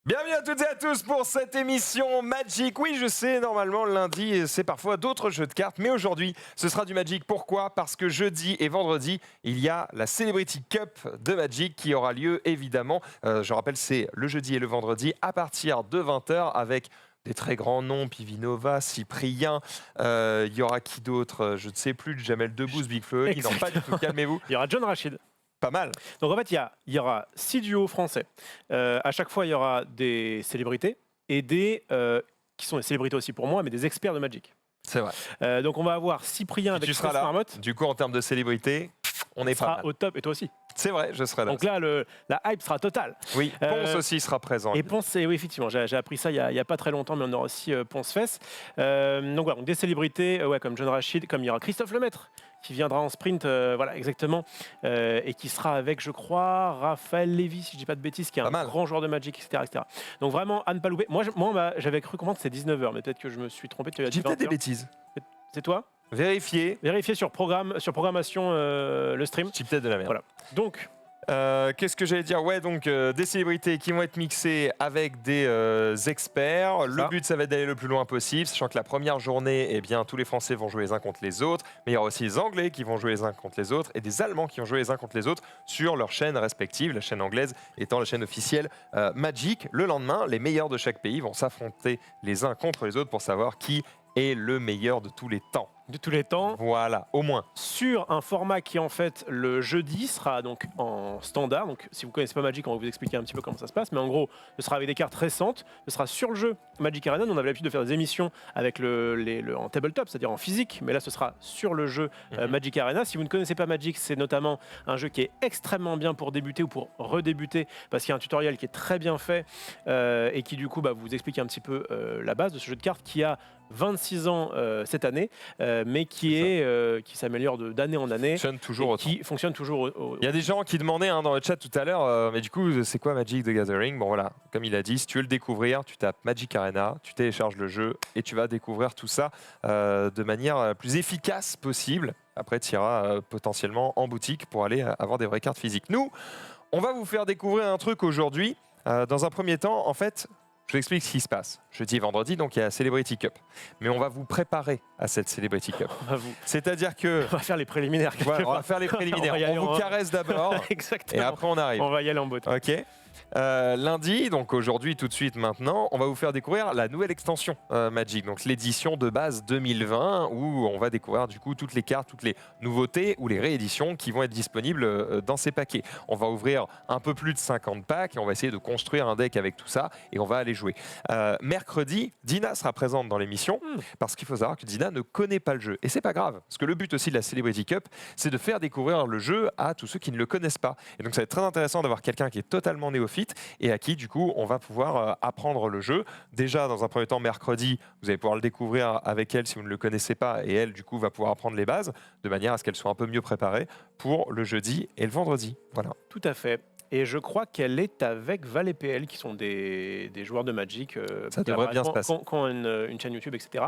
Bienvenue à toutes et à tous pour cette émission Magic. Oui, je sais, normalement, le lundi, c'est parfois d'autres jeux de cartes. Mais aujourd'hui, ce sera du Magic. Pourquoi? Parce que jeudi et vendredi, il y a la Celebrity Cup de Magic qui aura lieu, évidemment. Je rappelle, c'est le jeudi et le vendredi à partir de 20h avec des très grands noms, Pivinova, Cyprien, il y aura qui d'autre? Je ne sais plus, Jamel Debbouze, Big Flo, non pas du tout, calmez-vous. Il y aura John Rachid. Pas mal. Donc en fait, il y aura 6 duos français. À chaque fois, il y aura des célébrités et des qui sont des célébrités aussi pour moi, mais des experts de Magic. C'est vrai. Donc on va avoir Cyprien avec tu seras là. Marmotte. Du coup, en termes de célébrité, on est pas mal. Au top et toi aussi. C'est vrai, je serai là. Donc là, la hype sera totale. Oui, Ponce aussi sera présent. Et Ponce, oui, effectivement, j'ai appris ça il y a pas très longtemps, mais on aura aussi Ponce Fess. Donc voilà, donc des célébrités comme John Rachid, comme il y aura Christophe Lemaître qui viendra en sprint, voilà, exactement, et qui sera avec, je crois, Raphaël Lévy, si je dis pas de bêtises, qui est un grand joueur de Magic, etc., etc. Donc vraiment, à ne pas louper. Moi j'avais cru comprendre que c'est 19h, mais peut-être que je me suis trompé. J'ai peut-être des bêtises. C'est toi? Vérifier sur programmation le stream. Je dis peut-être de la merde. Voilà. Donc, qu'est-ce que j'allais dire? Ouais, donc des célébrités qui vont être mixées avec des experts. Le but, ça va être d'aller le plus loin possible, sachant que la première journée, eh bien, tous les Français vont jouer les uns contre les autres, mais il y aura aussi les Anglais qui vont jouer les uns contre les autres et des Allemands qui vont jouer les uns contre les autres sur leurs chaînes respectives, la chaîne anglaise étant la chaîne officielle Magic. Le lendemain, les meilleurs de chaque pays vont s'affronter les uns contre les autres pour savoir qui est le meilleur de tous les temps. De tous les temps. Voilà, au moins. Sur un format qui, en fait, le jeudi sera donc en standard. Donc, si vous ne connaissez pas Magic, on va vous expliquer un petit peu comment ça se passe. Mais en gros, ce sera avec des cartes récentes. Ce sera sur le jeu Magic Arena. Nous, on avait l'habitude de faire des émissions avec en tabletop, c'est-à-dire en physique. Mais là, ce sera sur le jeu Magic Arena. Si vous ne connaissez pas Magic, c'est notamment un jeu qui est extrêmement bien pour débuter ou pour redébuter. Parce qu'il y a un tutoriel qui est très bien fait et qui, du coup, vous explique un petit peu la base de ce jeu de cartes qui a 26 ans cette année, mais qui s'améliore d'année en année. Qui fonctionne toujours. Il y a des gens qui demandaient dans le chat tout à l'heure, mais du coup, c'est quoi Magic the Gathering? Bon voilà, comme il a dit, si tu veux le découvrir, tu tapes Magic Arena, tu télécharges le jeu et tu vas découvrir tout ça de manière la plus efficace possible. Après, tu iras potentiellement en boutique pour aller avoir des vraies cartes physiques. Nous, on va vous faire découvrir un truc aujourd'hui. Dans un premier temps, en fait, je vous explique ce qui se passe. Jeudi et vendredi, donc il y a la Celebrity Cup. Mais on va vous préparer à cette Celebrity Cup. C'est-à-dire que... On va faire les préliminaires. Voilà, on va faire les préliminaires. On vous caresse d'abord. Exactement. Et après, on arrive. On va y aller en beauté. OK. Lundi, donc aujourd'hui, tout de suite maintenant, on va vous faire découvrir la nouvelle extension Magic, donc l'édition de base 2020, où on va découvrir du coup toutes les cartes, toutes les nouveautés ou les rééditions qui vont être disponibles dans ces paquets. On va ouvrir un peu plus de 50 packs et on va essayer de construire un deck avec tout ça et on va aller jouer. Mercredi, Dina sera présente dans l'émission parce qu'il faut savoir que Dina ne connaît pas le jeu et c'est pas grave, parce que le but aussi de la Celebrity Cup, c'est de faire découvrir le jeu à tous ceux qui ne le connaissent pas. Et donc ça va être très intéressant d'avoir quelqu'un qui est totalement néophyte et à qui, du coup, on va pouvoir apprendre le jeu. Déjà, dans un premier temps, mercredi, vous allez pouvoir le découvrir avec elle si vous ne le connaissez pas, et elle, du coup, va pouvoir apprendre les bases, de manière à ce qu'elle soit un peu mieux préparée pour le jeudi et le vendredi. Voilà. Tout à fait. Et je crois qu'elle est avec Val et PL, qui sont des joueurs de Magic. Ça devrait bien se passer. Qui ont une chaîne YouTube, etc.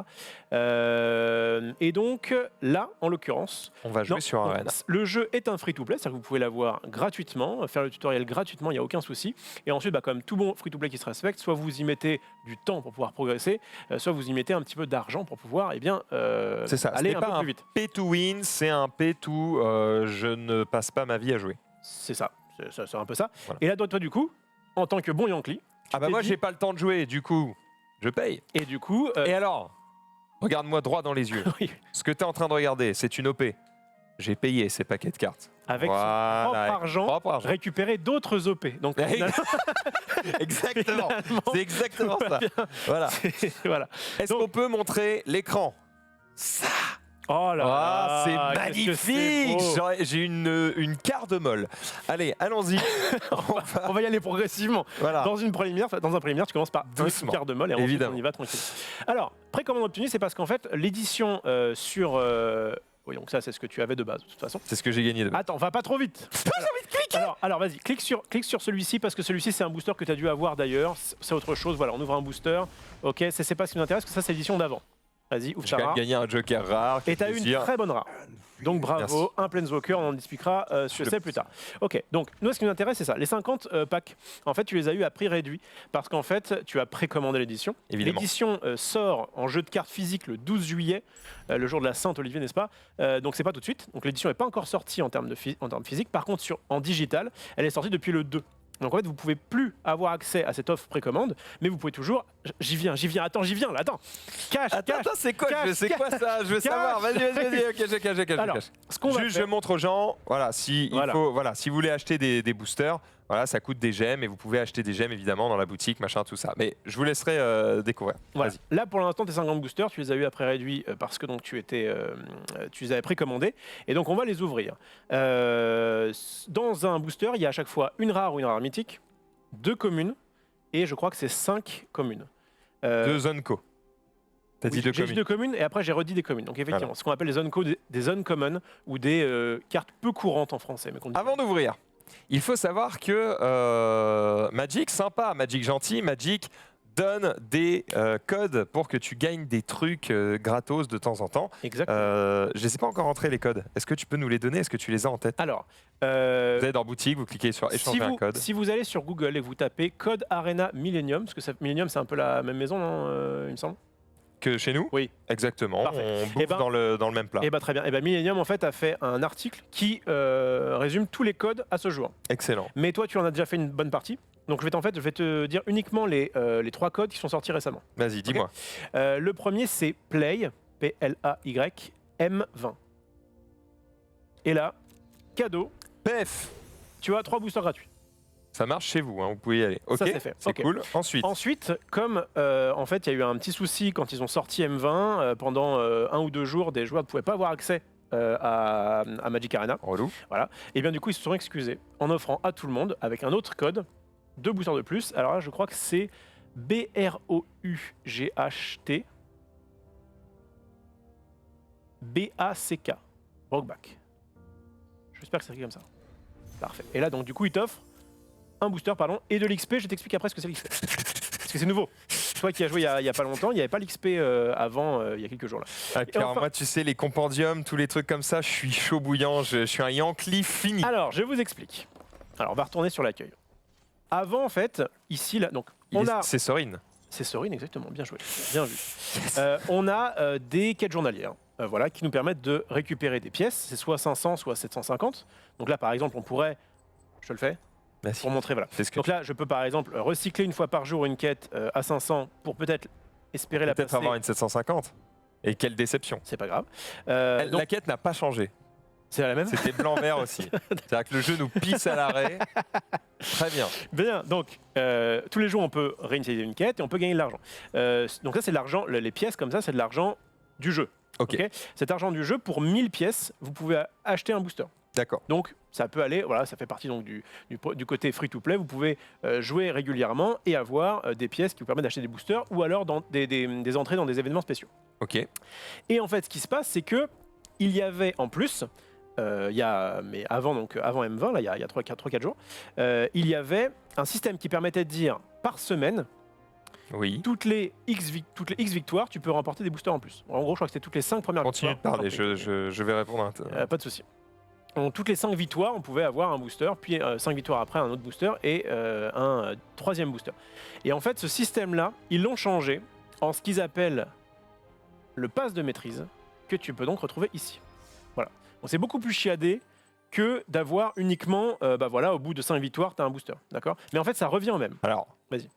Et donc, là, en l'occurrence... On va jouer sur Arena. Le jeu est un free-to-play, c'est-à-dire que vous pouvez l'avoir gratuitement, faire le tutoriel gratuitement, il n'y a aucun souci. Et ensuite, comme tout bon free-to-play qui se respecte, soit vous y mettez du temps pour pouvoir progresser, soit vous y mettez un petit peu d'argent pour pouvoir aller un peu plus vite. Pay to win, c'est un pay to je ne passe pas ma vie à jouer. C'est ça. C'est un peu ça. Voilà. Et là, toi, du coup, en tant que bon Yankee... moi, j'ai pas le temps de jouer, du coup, je paye. Et du coup... Et alors, regarde-moi droit dans les yeux. Oui. Ce que tu es en train de regarder, c'est une OP. J'ai payé ces paquets de cartes. Avec son propre argent, récupérer d'autres OP. Donc, exactement. C'est exactement ça. Voilà. Est-ce qu'on peut montrer l'écran? Ça. Oh là, c'est magnifique! J'ai une carte molle. Allez, allons-y. On va y aller progressivement. Voilà. Dans un préliminaire, tu commences par une carte molle et ensuite on y va tranquille. Alors, précommande obtenue, c'est parce qu'en fait, l'édition sur... oui, donc ça, c'est ce que tu avais de base, de toute façon. C'est ce que j'ai gagné de base. Attends, va pas trop vite. J'ai envie de cliquer. Alors vas-y, clique sur celui-ci, parce que celui-ci, c'est un booster que tu as dû avoir d'ailleurs. C'est autre chose. Voilà, on ouvre un booster. Ok, c'est pas ce qui nous intéresse, parce que ça, c'est l'édition d'avant. Vas-y, ouvre ta rare. J'ai gagné un joker rare. Et t'as eu une très bonne rare. Donc bravo, Merci. un Planeswalker, on en discutera sur Le- ça plus tard. Ok, donc nous ce qui nous intéresse c'est ça, les 50 packs, en fait tu les as eu à prix réduit parce qu'en fait tu as précommandé l'édition. Évidemment. L'édition sort en jeu de cartes physique le 12 juillet, le jour de la Sainte-Olivier, n'est-ce pas? Donc c'est pas tout de suite, donc l'édition n'est pas encore sortie en termes, en termes physiques, par contre en digital, elle est sortie depuis le 2. Donc en fait, vous pouvez plus avoir accès à cette offre précommande, mais vous pouvez toujours. J'y viens, attends, là, attends. Cache. Attends, c'est quoi, cache, c'est quoi ça? Je veux cache. savoir. Vas-y. Ok, je cache. Alors, ce qu'on va Juste, faire- je montre aux gens. Voilà, Voilà. si vous voulez acheter des boosters, voilà, ça coûte des gemmes et vous pouvez acheter des gemmes évidemment dans la boutique, machin, tout ça. Mais je vous laisserai découvrir. Voilà. Vas-y. Là, pour l'instant, tes 50 boosters, tu les as eu à prix réduit parce que donc tu les avais précommandés. Et donc, on va les ouvrir. Dans un booster, il y a à chaque fois une rare ou une rare mythique, 2 communes, et je crois que c'est 5 communes. Deux zones co. T'as dit Oui, deux j'ai dit communes. 2 communes et après j'ai redit des communes. Donc effectivement, Voilà. ce qu'on appelle les uncommon, des uncommon ou des cartes peu courantes en français. Mais qu'on dit- Avant d'ouvrir, il faut savoir que Magic, sympa, Magic gentil, Magic donne des codes pour que tu gagnes des trucs gratos de temps en temps. Exactement. Je ne les ai pas encore rentrés les codes. Est-ce que tu peux nous les donner? Est-ce que tu les as en tête? Alors, Vous allez dans boutique, vous cliquez sur échanger un code. si vous allez sur Google et que vous tapez code Arena Millennium, parce que Millennium c'est un peu la même maison, non, il me semble. Que chez nous? Oui. Exactement. Parfait. On bouffe Eh ben- dans le même plat. Et bah très bien. Et bah Millennium en fait a fait un article qui résume tous les codes à ce jour. Excellent. Mais toi tu en as déjà fait une bonne partie. Donc je vais te dire uniquement les 3 codes qui sont sortis récemment. Vas-y, dis-moi. Le premier c'est Play, P-L-A-Y, M20. Et là, cadeau, PF, tu as 3 boosters gratuits. ça marche chez vous, hein, vous pouvez y aller. Ok, Ça, c'est fait. c'est Ok. cool. Ensuite, Ensuite, comme en fait il y a eu un petit souci quand ils ont sorti M20, pendant 1 ou 2 jours, des joueurs ne pouvaient pas avoir accès à Magic Arena. relou. Et bien du coup ils se sont excusés en offrant à tout le monde avec un autre code, 2 boosters de plus. Alors là je crois que c'est BROUGHT BACK, Brockback. J'espère que c'est écrit comme ça. Parfait. Et là donc du coup ils t'offrent un booster pardon et de l'XP. Je t'explique après ce que c'est l'XP. Parce que c'est nouveau. Toi qui as joué il y a pas longtemps, il n'y avait pas l'XP avant il y a quelques jours là. Ah, car enfin- moi, tu sais, les compendiums, tous les trucs comme ça, je suis chaud bouillant, je suis un Yankee fini. Alors je vous explique. Alors on va retourner sur l'accueil. Avant en fait, ici là, donc on a. C'est Sorine. C'est Sorine, exactement, bien joué, bien vu. On a des quêtes journalières voilà, qui nous permettent de récupérer des pièces, c'est soit 500, soit 750. Donc là, par exemple, on pourrait, je te le fais, Vas-y, pour montrer, voilà. fais ce que Donc là, je peux par exemple recycler une fois par jour une quête à 500 pour peut-être espérer la peut-être passer. avoir une 750. Et quelle déception. C'est pas grave. La Donc, quête n'a pas changé. c'est la même. C'était blanc-vert aussi. C'est-à-dire que le jeu nous pisse à l'arrêt. Très bien. Bien, donc tous les jours on peut réinitialiser une quête et on peut gagner de l'argent. Donc ça c'est de l'argent, les pièces comme ça c'est de l'argent du jeu. Ok, Ok. Cet argent du jeu, pour 1000 pièces, vous pouvez acheter un booster. d'accord. Donc ça peut aller, voilà, ça fait partie donc du côté free-to-play. Vous pouvez jouer régulièrement et avoir des pièces qui vous permettent d'acheter des boosters ou alors dans des entrées dans des événements spéciaux. Ok, Et en fait, ce qui se passe, c'est que il y avait en plus, mais avant M20, là, il y a 3-4 jours, il y avait un système qui permettait de dire par semaine, oui. toutes les X victoires, tu peux remporter des boosters en plus. En gros, je crois que c'était toutes les 5 premières Continue de victoires. parler, je vais répondre à Pas de souci. Donc, toutes les 5 victoires, on pouvait avoir un booster, puis 5 victoires après, un autre booster et un troisième booster. Et en fait, ce système-là, ils l'ont changé en ce qu'ils appellent le pass de maîtrise, que tu peux donc retrouver ici. Voilà. Donc, c'est beaucoup plus chiadé que d'avoir uniquement, au bout de 5 victoires, tu as un booster. D'accord. Mais en fait, ça revient au même. Alors, Vas-y.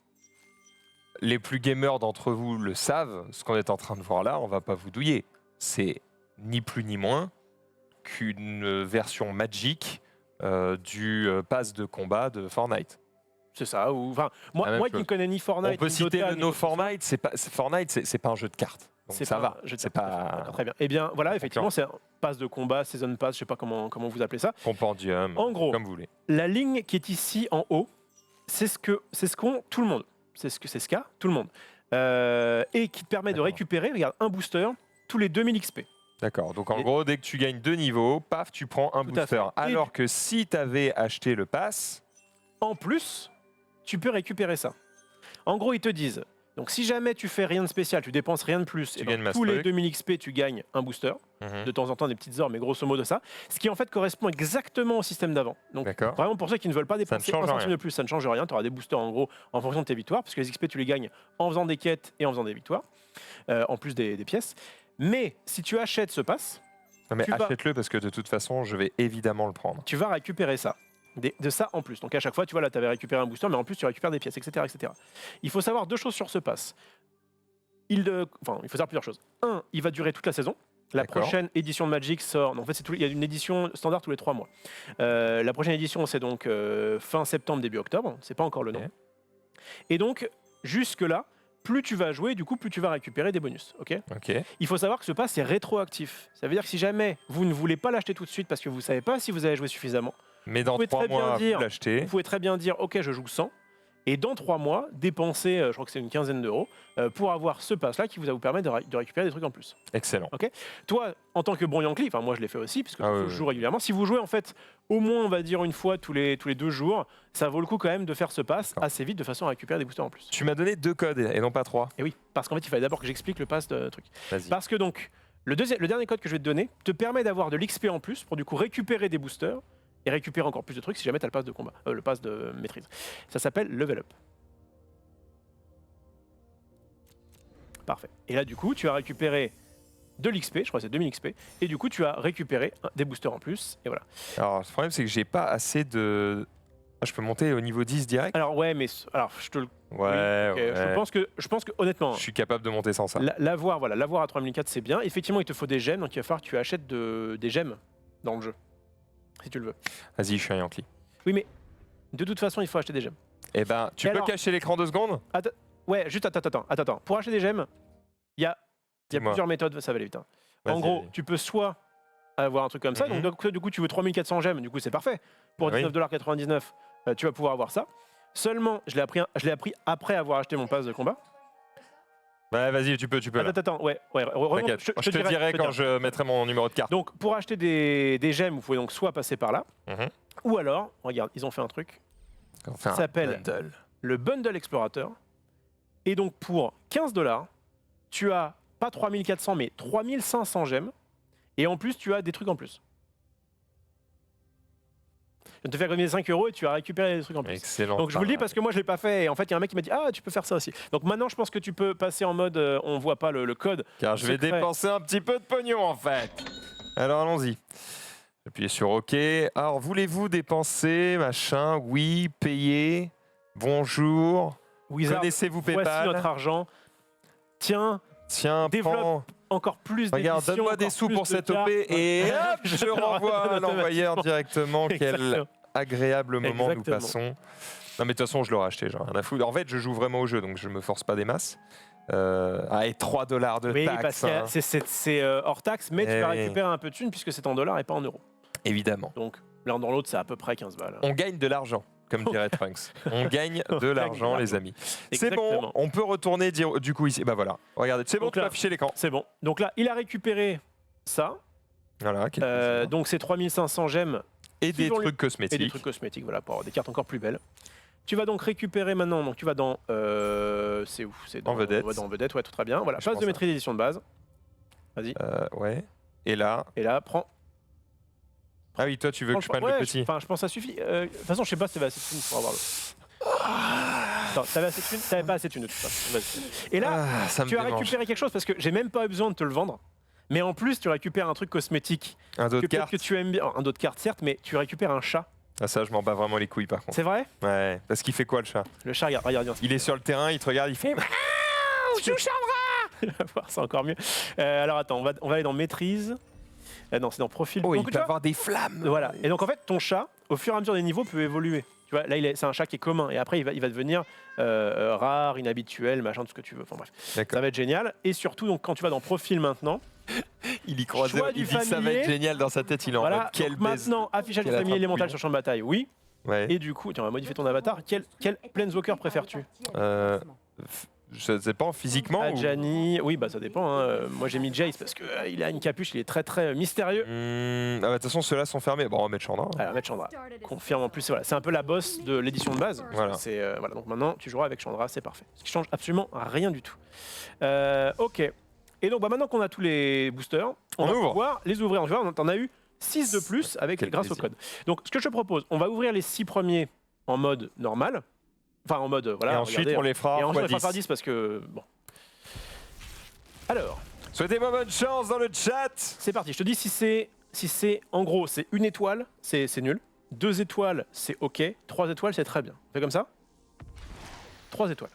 Les plus gamers d'entre vous le savent, ce qu'on est en train de voir là, on va pas vous douiller. C'est ni plus ni moins qu'une version Magic du pass de combat de Fortnite. C'est ça. Enfin, La même moi qui chose. ne connais ni Fortnite, On peut ni citer Dota, le ni No quoi que ce soit, Fortnite, c'est pas un jeu de cartes. Donc ça va. Je C'est pas D'accord, très bien. Eh bien, voilà, effectivement, c'est un pass de combat, season pass, je sais pas comment vous appelez ça. compendium, En gros, comme vous voulez. la ligne qui est ici en haut, c'est ce qu'ont tout le monde. C'est ce qu'a tout le monde. Et qui te permet de D'accord. récupérer, regarde, un booster tous les 2000 XP. D'accord. Donc en Et- gros, dès que tu gagnes 2 niveaux, paf, tu prends un Tout à booster. fait. Alors que si tu avais acheté le pass, En plus, tu peux récupérer ça. En gros, ils te disent, Donc si jamais tu fais rien de spécial, tu dépenses rien de plus, et gagnes dans masse tous les truc. 2000 XP, tu gagnes un booster. Mhm. De temps en temps des petites orbes, mais grosso modo ça. Ce qui en fait correspond exactement au système d'avant. Donc D'accord. vraiment pour ceux qui ne veulent pas dépenser change un centime rien. de plus, ça ne change rien. Tu auras des boosters en gros en fonction de tes victoires, parce que les XP tu les gagnes en faisant des quêtes et en faisant des victoires, en plus des pièces. Mais si tu achètes ce pass, Non, mais tu vas- achète-le parce que de toute façon, je vais évidemment le prendre. tu vas récupérer ça. De ça en plus. Donc à chaque fois, tu vois là, tu avais récupéré un booster, mais en plus tu récupères des pièces, etc., etc. Il faut savoir deux choses sur ce pass. Il faut savoir plusieurs choses. Un, il va durer toute la saison. La D'accord. prochaine édition de Magic sort. En fait, il y a une édition standard tous les 3 mois. La prochaine édition, c'est donc fin septembre, début octobre. C'est pas encore le nom. Ok. Et donc, jusque-là, plus tu vas jouer, du coup, plus tu vas récupérer des bonus. Ok. Ok. Il faut savoir que ce pass est rétroactif. Ça veut dire que si jamais vous ne voulez pas l'acheter tout de suite parce que vous ne savez pas si vous avez joué suffisamment, Mais dans pouvez 3 très bien mois, dire- vous l'achetez. vous pouvez très bien dire ok, je joue 100. Et dans 3 mois, dépenser, je crois que c'est une quinzaine d'euros, pour avoir ce pass-là qui va vous permettre de récupérer des trucs en plus. Excellent. Toi, en tant que bon Yankee, enfin moi je l'ai fait aussi, puisque Ah je oui, joue régulièrement. Si vous jouez en fait au moins, on va dire une fois tous les 2 jours, ça vaut le coup quand même de faire ce pass D'accord. assez vite de façon à récupérer des boosters en plus. Tu m'as donné 2 codes et non pas 3. Et oui, parce qu'en fait il fallait d'abord que j'explique le pass de truc. Vas-y. Parce que donc, le dernier code que je vais te donner te permet d'avoir de l'XP en plus pour du coup récupérer des boosters et récupérer encore plus de trucs si jamais tu as le pass de combat, le pass de maîtrise. Ça s'appelle Level Up. Parfait. Et là, du coup, tu as récupéré de l'XP, je crois que c'est 2000 XP, et du coup, tu as récupéré des boosters en plus, et voilà. Alors, le problème, c'est que j'ai pas assez de. Ah, je peux monter au niveau 10 direct. Alors, ouais, mais. Alors, je te le. Ouais, ok, ouais. Je pense que honnêtement, Je suis capable de monter sans ça. l'avoir à 3004, c'est bien. Effectivement, il te faut des gemmes, donc il va falloir que tu achètes des gemmes dans le jeu, si tu le veux. Vas-y, je suis un Yankee. Oui, mais de toute façon, il faut acheter des gemmes. Eh ben, tu Et peux alors cacher l'écran 2 secondes? Ouais, juste attends. Pour acheter des gemmes, il y a Dis-moi. plusieurs méthodes, ça va aller vite. Hein. En Vas-y, gdonc vas-y. tu peux soit avoir un truc comme ça, Mhm. donc du coup, tu veux 3400 gemmes, du coup, c'est parfait. Pour Oui. 19,99 $, tu vas pouvoir avoir ça. Seulement, je l'ai appris après avoir acheté mon pass de combat. Ouais, vas-y, tu peux là. Attends, ouais. T'inquiète, je te dirai quand je mettrai mon numéro de carte. Donc, pour acheter des gemmes, vous pouvez donc soit passer par là, Mhm. ou alors, regarde, ils ont fait un truc, Enfin, ça s'appelle le Bundle Explorator. Et donc, pour 15 $, tu as pas 3400, mais 3500 gemmes. Et en plus, tu as des trucs en plus. Je vais te faire économiser 5 € et tu as récupéré des trucs en plus. Excellent. Donc je vous le dis parce que moi je l'ai pas fait et en fait il y a un mec qui m'a dit ah tu peux faire ça aussi. Donc maintenant je pense que tu peux passer en mode on voit pas le code. Car je vais secret. dépenser un petit peu de pognon en fait. Alors allons-y. Appuyez sur OK. Alors voulez-vous dépenser machin? Oui, payer. Bonjour. Wizard, Connaissez-vous voici PayPal? notre argent. Tiens, Tiens, Développe. prends. encore plus Regarde, d'éditions, donne-moi des encore sous plus pour de cette cartes. OP et hop, je renvoie à l'envoyeur directement. Quel Exactement. agréable moment nous Exactement. passons. Non mais de toute façon je l'aurais acheté, j'ai rien à foutre. En fait je joue vraiment au jeu donc je me force pas des masses. Et 3 $ de Oui, taxes, parce que hein, c'est hors taxe, mais tu Eh vas oui. récupérer un peu de thunes puisque c'est en dollars et pas en euros. évidemment. Donc l'un dans l'autre, c'est à peu près 15 balles. On gagne de l'argent, comme dirait Trunks. On gagne de l'argent les amis. C'est bon, Exactement. on peut retourner dire du coup ici. Bah voilà, regardez, c'est bon, Donc tu peux là- afficher l'écran. C'est bon. Donc là, il a récupéré ça. Voilà, quel plaisir. Donc c'est 3500 gemmes Et des suivant trucs et des cosmétiques. trucs cosmétiques, voilà, pour avoir des cartes encore plus belles. Tu vas donc récupérer maintenant, donc tu vas dans... c'est où? C'est dans Vedette. Dans Vedette, ouais, tout très bien. Voilà, Je passe pense de à- maîtrise d'édition de base. Vas-y. Ouais. Et là, Et là, prends... ah oui, toi tu veux que je prenne le petit. Enfin, je pense que ça suffit. De toute façon, je sais pas si t'avais assez de thunes pour avoir le... Attends, t'avais assez de thunes? T'avais pas assez de thunes de toute façon. Vas-y. Et là, Ah, ça me tu as démange. récupéré quelque chose parce que j'ai même pas eu besoin de te le vendre. Mais en plus, tu récupères un truc cosmétique Un dos que de peut-être carte. que tu aimes bien. Un dos de carte, certes, mais tu récupères un chat. Ah ça, je m'en bats vraiment les couilles par contre. C'est vrai? Ouais, parce qu'il fait quoi le chat? Le chat, regarde bien. Il est sur le terrain, il te regarde, il fait. On va voir, c'est encore mieux. Alors attends, on va aller dans maîtrise. Non, c'est dans profil. Oh, il Donc, tu peut vois, avoir des flammes. voilà. Et donc en fait, ton chat, au fur et à mesure des niveaux, peut évoluer. Tu vois, là, c'est un chat qui est commun. Et après, il va devenir rare, inhabituel, machin, tout ce que tu veux. Enfin bref, D'accord. ça va être génial. Et surtout, donc quand tu vas dans profil maintenant, Il y croisait, Choix il du dit que ça va être familier. génial dans sa tête, il est en voilà. mode quel Donc, baise. maintenant, affichage du quelle familier attrape élémental couillon. sur champ de bataille, oui. Ouais. Et du coup, tiens, on va modifier ton avatar. Quel Planeswalker préfères-tu? Je sais pas, physiquement ou... Adjani, oui, bah ça dépend. Hein. Moi j'ai mis Jace parce qu'il a une capuche, il est très très mystérieux. Ah bah, de toute façon, ceux-là sont fermés. Bon, on va mettre Chandra. Alors, mettre Chandra. Confirme en plus, voilà, c'est un peu la boss de l'édition de base. Voilà. Voilà, donc maintenant tu joueras avec Chandra, c'est parfait. Ce qui change absolument rien du tout. Ok. Et donc bah, maintenant qu'on a tous les boosters, on va ouvre. pouvoir les ouvrir. Tu vois, on en a eu 6 de plus grâce au code. Donc ce que je te propose, on va ouvrir les 6 premiers en mode normal. Enfin en mode voilà. Et ensuite, regardez. on les fera Et ensuite, on les fera x10. par 10 parce que bon. Alors, Souhaitez-moi bonne chance dans le chat. c'est parti. Je te dis si c'est en gros, c'est 1 étoile, c'est nul. 2 étoiles, c'est ok. 3 étoiles, c'est très bien. On fait comme ça. 3 étoiles.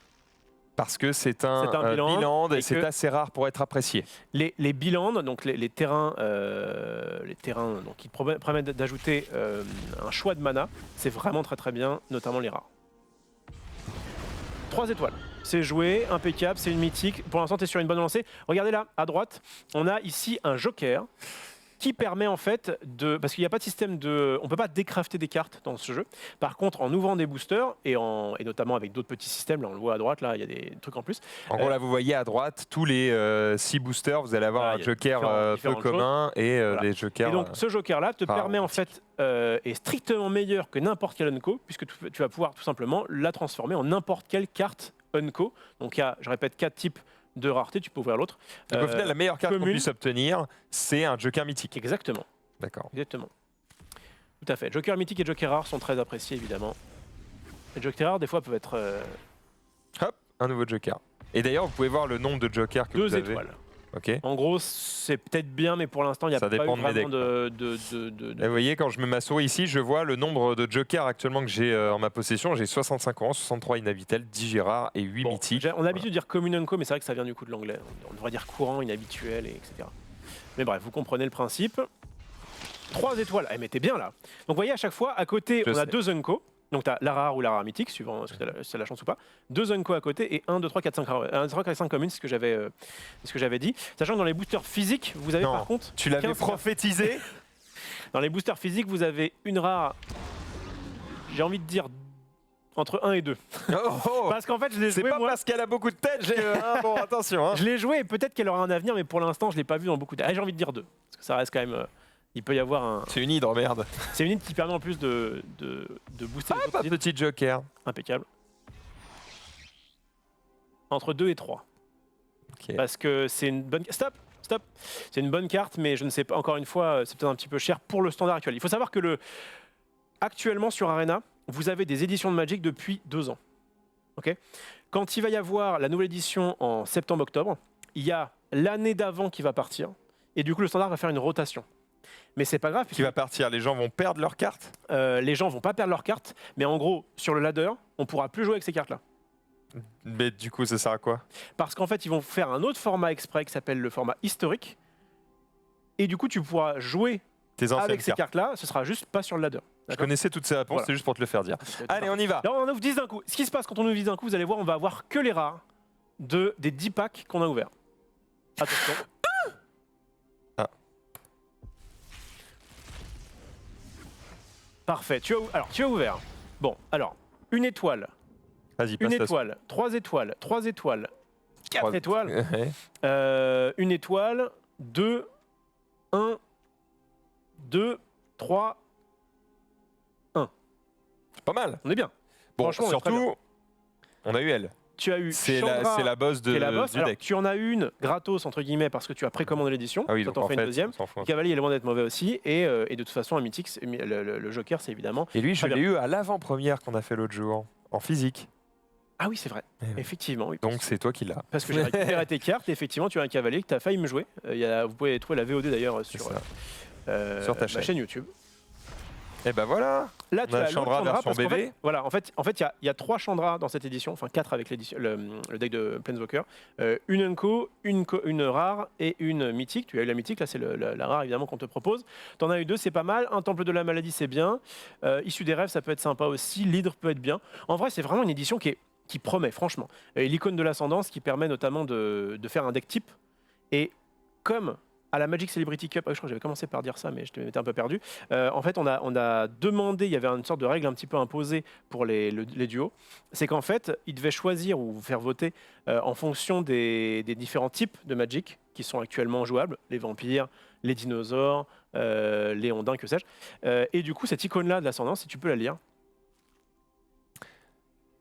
Parce que c'est un, bilan bilan et et c'est que- assez rare pour être apprécié. Les bilands, donc les terrains donc, qui permettent d'ajouter un choix de mana, c'est vraiment très très bien, notamment les rares. 3 étoiles. C'est joué, impeccable, c'est une mythique. Pour l'instant, tu es sur une bonne lancée. Regardez là, à droite, on a ici un joker qui permet en fait de... Parce qu'il n'y a pas de système de... On ne peut pas décrafter des cartes dans ce jeu. Par contre, en ouvrant des boosters, et notamment avec d'autres petits systèmes, là on le voit à droite, là il y a des trucs en plus. En gros, là, vous voyez à droite, tous les 6 boosters, vous allez avoir Voilà, un il y a joker peu différentes commun et Voilà. des jokers... Et donc ce joker-là te par permet en fait, est strictement meilleur que n'importe quel Unco, puisque tu vas pouvoir tout simplement la transformer en n'importe quelle carte Unco. Donc il y a, je répète, 4 types de rareté, tu peux ouvrir l'autre. Donc au final, la meilleure carte qu'on commune. puisse obtenir, c'est un joker mythique. Exactement. D'accord. Exactement. Tout à fait. Joker mythique et Joker rare sont très appréciés évidemment. Les Jokers rares des fois peuvent être Hop, un nouveau joker. Et d'ailleurs, vous pouvez voir le nombre de jokers que 2 vous avez. étoiles. Ok. Et En gros, c'est peut-être bien, mais pour l'instant, il n'y a Ça pas dépend eu de mes vraiment decks, vous voyez, quand je mets ma souris ici, je vois le nombre de jokers actuellement que j'ai en ma possession. J'ai 65 ans, 63 inhabitels, 10 Gérard et 8 Bon, mythiques. on a l'habitude de dire commune Unco, mais c'est vrai que ça vient du coup de l'anglais. On devrait dire courant, inhabituel, etc. Mais bref, vous comprenez le principe. 3 étoiles. Eh, mais t'es bien là. Donc vous voyez, à chaque fois, à côté, Je on a sais. 2 Unco. Donc tu as la rare ou la rare mythique, suivant si tu as la chance ou pas. 2 Unco à côté et 1, 2, 3, 4, 5 rares. 1, 2, 3, 4, 5 communes, c'est ce que j'avais dit. Sachant que dans les boosters physiques, vous avez Non, par contre. Tu l'avais 15 prophétisé. Dans les boosters physiques, vous avez une rare. J'ai envie de dire entre 1 et 2. Oh, oh. Parce qu'en fait, je l'ai C'est joué pas moi. parce qu'elle a beaucoup de tête que... hein, bon, attention. Hein. Je l'ai joué et peut-être qu'elle aura un avenir, mais pour l'instant, je l'ai pas vu dans beaucoup de. Ah, j'ai envie de dire 2. Parce que ça reste quand même. Il peut y avoir un. C'est une hydre, merde. C'est une unité qui permet en plus de booster les autres Pas units. petit joker. Impeccable. Entre 2 et 3. Ok. Parce que c'est une bonne. Stop! C'est une bonne carte, mais je ne sais pas, encore une fois, c'est peut-être un petit peu cher pour le standard actuel. Il faut savoir que actuellement sur Arena, vous avez des éditions de Magic depuis 2 ans. Ok. Quand il va y avoir la nouvelle édition en septembre-octobre, il y a l'année d'avant qui va partir, et du coup le standard va faire une rotation. Mais c'est pas grave, Qui va partir? Les gens vont perdre leurs cartes? les gens vont pas perdre leurs cartes, mais en gros, sur le ladder, on pourra plus jouer avec ces cartes-là. Mais du coup, ça sert à quoi? Parce qu'en fait, ils vont faire un autre format exprès qui s'appelle le format historique. Et du coup, tu pourras jouer Tes anciennes avec ces cartes. cartes-là, ce sera juste pas sur le ladder. Je connaissais toutes ces réponses, Voilà. c'est juste pour te le faire dire. Allez, on y va. Là, on en ouvre 10 d'un coup. Ce qui se passe quand on ouvre 10 d'un coup, vous allez voir, on va avoir que les rares des 10 packs qu'on a ouverts. Attention. Ah. Parfait. Alors, tu as ouvert. Bon, alors, une étoile, Vas-y, une passe la étoile, 3 étoiles, 3 étoiles, 4 Trois- étoiles, Ouais. une étoile, 2, 1, 2, 3. Pas mal. On est bien. Bon, Franchement, on est très bien. surtout, on a eu elle. Tu as eu C'est Chandra, la boss qui est la boss. du Alors, deck. tu en as une gratos, entre guillemets, parce que tu as précommandé l'édition. Ah oui, ça donc t'en en fait fait, une deuxième. on s'en fout. Le cavalier est loin d'être mauvais aussi. Et de toute façon, un mythique, le joker, c'est évidemment. Et lui, je Très l'ai eu à l'avant-première qu'on a fait l'autre jour, en physique. Ah oui, c'est vrai. Eh oui. Effectivement, oui. Donc c'est toi qui l'as. Parce que j'ai récupéré tes cartes. Et effectivement, tu as un cavalier que tu as failli me jouer. Vous pouvez trouver la VOD d'ailleurs C'est sur, ça. Sur ta ma chaîne. chaîne YouTube. Et ben voilà. Là, On tu a as l'autre Chandra version parce qu'en bébé. fait, voilà, en fait, il y a 3 Chandra dans cette édition, enfin 4 avec le deck de Planeswalker. Une Unco, une rare et une mythique. Tu as eu la mythique, là c'est la rare évidemment qu'on te propose. Tu en as eu 2, c'est pas mal. Un temple de la maladie, c'est bien. Issu des rêves, ça peut être sympa aussi. L'hydre peut être bien. En vrai, c'est vraiment une édition qui promet, franchement. Et l'icône de l'ascendance qui permet notamment de faire un deck type. Et comme à la Magic Celebrity Cup, je crois que j'avais commencé par dire ça, mais je m'étais un peu perdu. En fait, on a demandé, il y avait une sorte de règle un petit peu imposée pour les duos. C'est qu'en fait, ils devaient choisir ou faire voter en fonction des différents types de Magic qui sont actuellement jouables, les vampires, les dinosaures, les ondins, que sais-je. Et du coup, cette icône-là de l'ascendance, si tu peux la lire.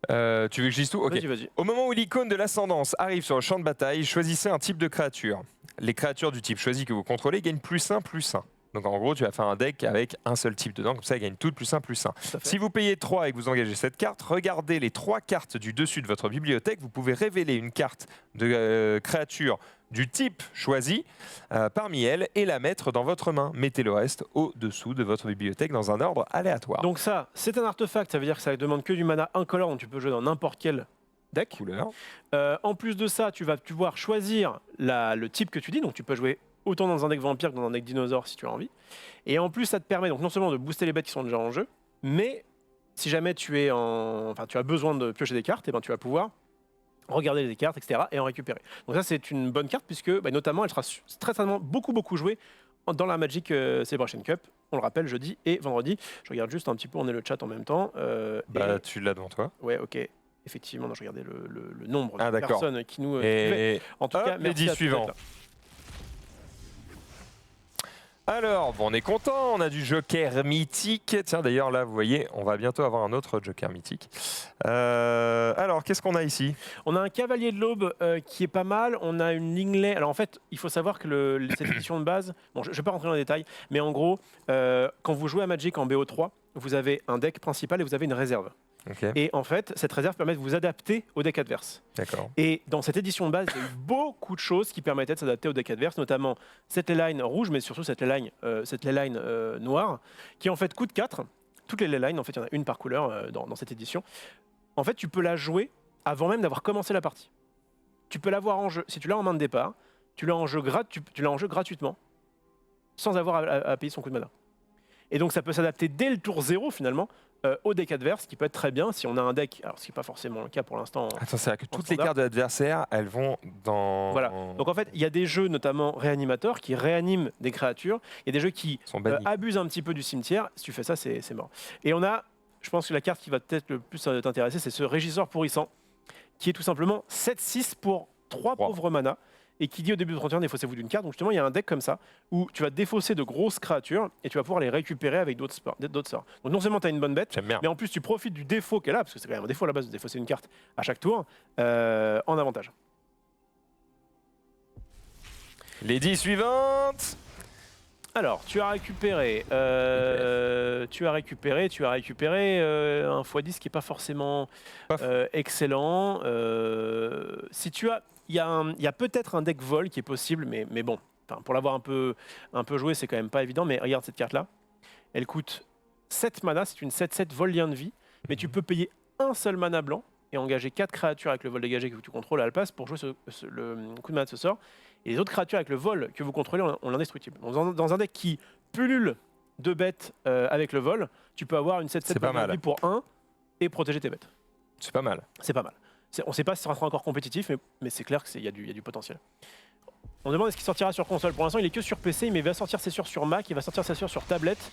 Tu veux que je dise tout? Ok. Vas-y. Au moment où l'icône de l'ascendance arrive sur le champ de bataille, choisissez un type de créature. Les créatures du type choisi que vous contrôlez gagnent +1/+1. Donc en gros, tu vas faire un deck avec un seul type dedans, comme ça, elles gagnent toutes +1/+1. Si vous payez 3 et que vous engagez cette carte, regardez les 3 cartes du dessus de votre bibliothèque. Vous pouvez révéler une carte de créature du type choisi parmi elles et la mettre dans votre main. Mettez le reste au-dessous de votre bibliothèque dans un ordre aléatoire. Donc ça, c'est un artefact, ça veut dire que ça demande que du mana incolore, donc tu peux jouer dans n'importe quel deck. Couleur. En plus de ça, tu vas pouvoir choisir le type que tu dis, donc tu peux jouer autant dans un deck vampire que dans un deck dinosaure si tu as envie. Et en plus, ça te permet donc non seulement de booster les bêtes qui sont déjà en jeu, mais si jamais tu as besoin de piocher des cartes, et ben tu vas pouvoir regarder les cartes, etc. et en récupérer. Donc ça, c'est une bonne carte puisque notamment, elle sera très certainement beaucoup jouée dans la Magic Celebration Cup. On le rappelle, jeudi et vendredi. Je regarde juste un petit peu, on est le chat en même temps. Tu l'as devant toi. Ouais, ok. Effectivement, non, je regardais le nombre de d'accord. personnes qui nous Et en tout cas, les 10 suivants. Alors, bon, on est content, on a du Joker mythique. Tiens, d'ailleurs, là, vous voyez, on va bientôt avoir un autre Joker mythique. Alors, qu'est-ce qu'on a ici? On a un Cavalier de l'Aube qui est pas mal. On a une Lingley. Alors, en fait, il faut savoir que cette édition de base, bon, je ne vais pas rentrer dans les détails, mais en gros, quand vous jouez à Magic en BO3, vous avez un deck principal et vous avez une réserve. Okay. Et en fait, cette réserve permet de vous adapter au deck adverse. D'accord. Et dans cette édition de base, il y a eu beaucoup de choses qui permettaient de s'adapter au deck adverse, notamment cette line rouge, mais surtout cette line noire, qui en fait coûte 4. Toutes les lines, en fait, il y en a une par couleur dans cette édition. En fait, tu peux la jouer avant même d'avoir commencé la partie. Tu peux l'avoir en jeu. Si tu l'as en main de départ, tu l'as en jeu gratuitement, sans avoir à payer son coup de mana. Et donc, ça peut s'adapter dès le tour 0, finalement, au deck adverse, qui peut être très bien si on a un deck, alors ce qui n'est pas forcément le cas pour l'instant. Attends, c'est-à-dire que toutes les cartes de l'adversaire, elles vont dans... Voilà, donc en fait, il y a des jeux, notamment Réanimateur, qui réaniment des créatures, il y a des jeux qui abusent un petit peu du cimetière, si tu fais ça, c'est mort. Et on a, je pense que la carte qui va peut-être le plus t'intéresser, c'est ce Régisseur Pourrissant, qui est tout simplement 7/6 pour 3 pauvres mana, et qui dit au début de ton tour, défaussez-vous d'une carte. Donc justement, il y a un deck comme ça, où tu vas défausser de grosses créatures, et tu vas pouvoir les récupérer avec d'autres sorts. Donc non seulement tu as une bonne bête, mais en plus tu profites du défaut qu'elle a, parce que c'est quand même un défaut à la base de défausser une carte à chaque tour, en avantage. Les 10 suivantes. Alors, tu as récupéré un x10 qui n'est pas forcément excellent. Si tu as... Il y a peut-être un deck vol qui est possible, mais bon, pour l'avoir un peu joué, c'est quand même pas évident. Mais regarde cette carte-là. Elle coûte 7 mana, c'est une 7/7 vol lien de vie. Mais tu peux payer un seul mana blanc et engager 4 créatures avec le vol dégagé que tu contrôles à la place pour jouer le coup de mana de ce sort. Et les autres créatures avec le vol que vous contrôlez ont l'indestructible. Dans un deck qui pullule de bêtes avec le vol, tu peux avoir une 7/7 vol lien de vie pour 1 et protéger tes bêtes. C'est pas mal. C'est pas mal. On ne sait pas si ça sera encore compétitif, mais c'est clair qu'il y a du potentiel. On demande est-ce qu'il sortira sur console. Pour l'instant, il est que sur PC, mais il va sortir c'est sûr sur Mac, il va sortir c'est sûr sur tablette.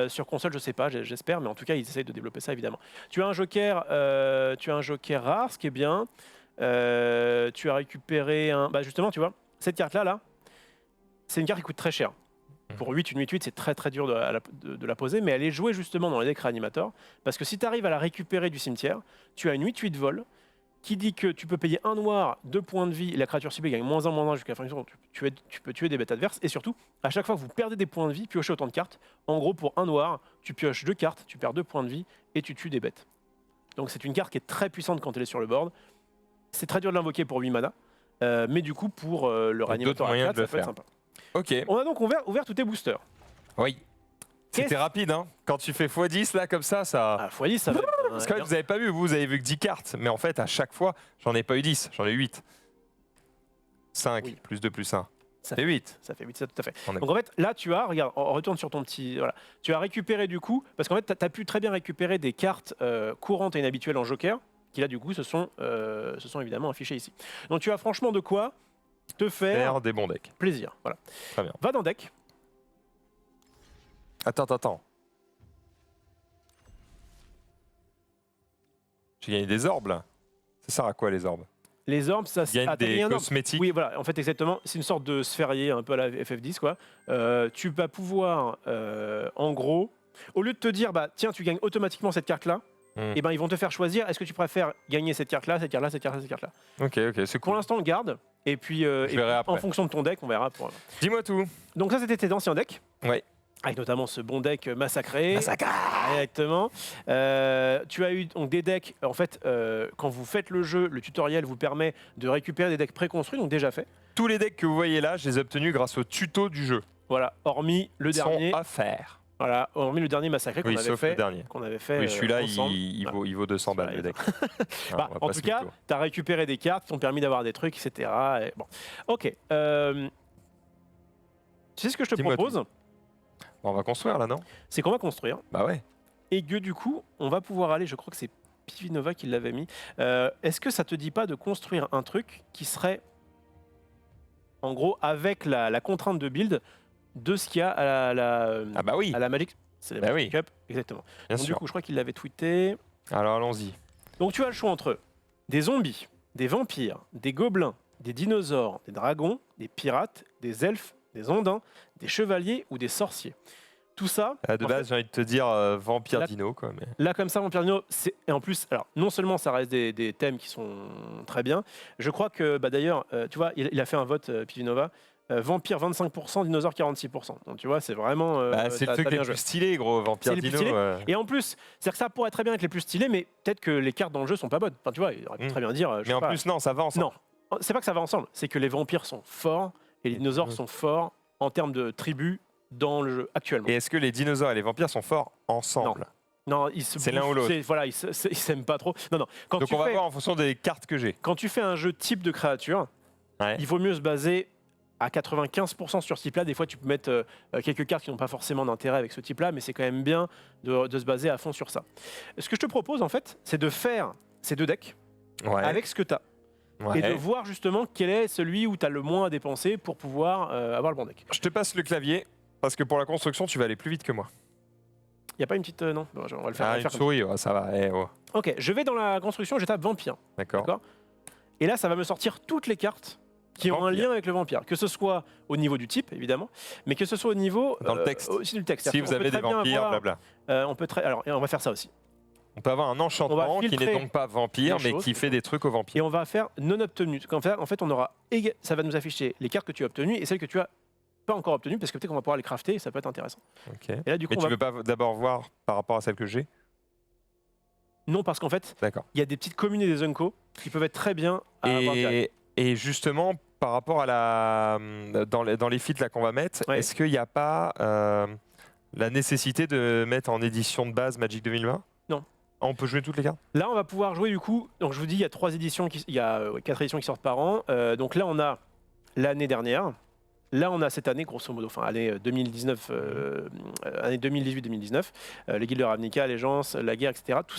Sur console, je sais pas, j'espère, mais en tout cas, ils essayent de développer ça évidemment. Tu as un joker rare, ce qui est bien. Tu as récupéré un. Justement, tu vois, cette carte-là, c'est une carte qui coûte très cher. Pour 8, une 8/8, c'est très dur de la poser, mais elle est jouée justement dans les decks réanimateurs, parce que si tu arrives à la récupérer du cimetière, tu as une 8/8 vol, qui dit que tu peux payer 1 noir, 2 points de vie, et la créature ciblée gagne -1/-1 jusqu'à la fin du tour, tu peux tuer des bêtes adverses, et surtout, à chaque fois que vous perdez des points de vie, piochez autant de cartes. En gros, pour 1 noir, tu pioches 2 cartes, tu perds 2 points de vie, et tu tues des bêtes. Donc c'est une carte qui est très puissante quand elle est sur le board. C'est très dur de l'invoquer pour 8 mana, mais du coup, pour le réanimateur à 4, ça peut être sympa. Ok. On a donc ouvert tous tes boosters. Oui. C'était rapide, hein. Quand tu fais x10 là comme ça. x10, ça va. Parce que vous avez pas vu, vous avez vu que 10 cartes, mais en fait à chaque fois, j'en ai pas eu 10, j'en ai 8. 5 plus 2 plus 1. Ça fait 8. Ça fait 8, ça tout à fait. Donc en fait, là tu as, regarde, on retourne sur ton petit... Voilà. Tu as récupéré du coup, parce qu'en fait, tu as pu très bien récupérer des cartes courantes et inhabituelles en joker, qui là du coup se sont évidemment affichées ici. Donc tu as franchement de quoi te faire Faire des bons decks. plaisir. Voilà. Très bien. Va dans deck. Attends. J'ai gagné des orbes là. Ça sert à quoi les orbes? Les orbes, ça Je gagne t'as gagné des un orbe. cosmétiques. Oui, voilà, en fait, exactement. C'est une sorte de sphérié, un peu à la FF10, quoi. Tu vas pouvoir, en gros, au lieu de te dire, bah tiens, tu gagnes automatiquement cette carte-là, et ben ils vont te faire choisir, est-ce que tu préfères gagner cette carte-là, cette carte-là, cette carte-là, cette carte-là. Ok, c'est Pour cool. l'instant, garde, et puis, verrai après. en fonction de ton deck, on verra. Dis-moi tout. Donc ça, c'était tes anciens decks. Ouais. Avec notamment ce bon deck massacré. Exactement. Tu as eu donc des decks, en fait, quand vous faites le jeu, le tutoriel vous permet de récupérer des decks préconstruits, donc déjà faits. Tous les decks que vous voyez là, je les ai obtenus grâce au tuto du jeu. Voilà, hormis le Ils sont dernier. à faire. Voilà, hormis le dernier massacré qu'on Oui, avait sauf fait. le dernier. Qu'on avait fait. Oui, celui-là, ensemble. il vaut 200 balles le deck. Bah, en tout cas, tu as récupéré des cartes qui t'ont permis d'avoir des trucs, etc. Et bon. Ok. Tu sais ce que je te Dis-moi propose? On va construire là, non? C'est qu'on va construire. Bah ouais. Et que du coup, on va pouvoir aller, je crois que c'est Pivinova qui l'avait mis. Est-ce que ça te dit pas de construire un truc qui serait, en gros, avec la contrainte de build de ce qu'il y a à Ah bah oui, à la Magic, c'est la Bah Magic oui. Cup, exactement. bien Donc, du sûr. coup, je crois qu'il l'avait tweeté. Alors allons-y. Donc tu as le choix entre des zombies, des vampires, des gobelins, des dinosaures, des dragons, des pirates, des elfes, des ondins, des chevaliers ou des sorciers. Tout ça, De en base, j'ai envie de te dire vampire Là- dino quoi. Mais... là comme ça, Vampire Dino, et en plus, alors non seulement ça reste des thèmes qui sont très bien, je crois que bah, d'ailleurs, tu vois, il a fait un vote Pivinova, vampire 25%, dinosaure 46%. Donc tu vois, c'est vraiment. c'est le t'as truc bien le joué. plus stylé, gros, vampire C'est le plus dino. stylé. Et en plus, c'est-à-dire que ça pourrait très bien être les plus stylés, mais peut-être que les cartes dans le jeu sont pas bonnes. Enfin, tu vois, il aurait pu très bien dire. je Mais sais en pas. plus, non, ça va ensemble. Non, c'est pas que ça va ensemble, c'est que les vampires sont forts et les dinosaures sont forts en termes de tribus dans le jeu actuellement. Et est-ce que les dinosaures et les vampires sont forts ensemble? Non, ils se C'est l'un bouffent, ou l'autre. Voilà, ils s'aiment pas trop. Non. Quand Donc tu on va fais, voir en fonction des cartes que j'ai. quand tu fais un jeu type de créature, Ouais. il vaut mieux se baser à 95% sur ce type-là. Des fois, tu peux mettre quelques cartes qui n'ont pas forcément d'intérêt avec ce type-là, mais c'est quand même bien de se baser à fond sur ça. Ce que je te propose, en fait, c'est de faire ces deux decks Ouais. avec ce que tu as. Ouais. Et de voir justement quel est celui où tu as le moins à dépenser pour pouvoir avoir le bon deck. Je te passe le clavier parce que pour la construction, tu vas aller plus vite que moi. Il n'y a pas une petite... non, on va le faire. on va Ah, le une faire comme souris, ouais, ça va. ça. Ok, je vais dans la construction, je tape vampire. D'accord. D'accord. Et là, ça va me sortir toutes les cartes qui ont un Vampire. lien avec le vampire. Que ce soit au niveau du type, évidemment, mais que ce soit au niveau... Dans le texte. Aussi du texte. Si C'est-à-dire vous qu'on peut avez des très bien vampires, avoir, blabla. on peut alors, et on va faire ça aussi. On peut avoir un enchantement qui n'est filtrer donc pas vampire, les mais choses. qui fait des trucs aux vampires. Et on va faire non obtenu. En fait, on aura ça va nous afficher les cartes que tu as obtenues et celles que tu as pas encore obtenues, parce que peut-être qu'on va pouvoir les crafter et ça peut être intéressant. Ok. Et là, du coup, Mais on tu va... veux pas d'abord voir par rapport à celle que j'ai? Non, parce qu'en fait, D'accord. il y a des petites communes et des Unco qui peuvent être très bien à avoir direct. Et justement, par rapport à dans les feats là qu'on va mettre, Ouais. est-ce qu'il n'y a pas la nécessité de mettre en édition de base Magic 2020? Non. Ah, on peut jouer toutes les cartes? Là, on va pouvoir jouer du coup. Donc, je vous dis, il y a 3 éditions, il y a 4 éditions qui sortent par an. Donc là, on a l'année dernière. Là, on a cette année, grosso modo, enfin, année 2019, année 2018-2019, les Guildes de Ravnica, Allégeance, la guerre, etc. Tout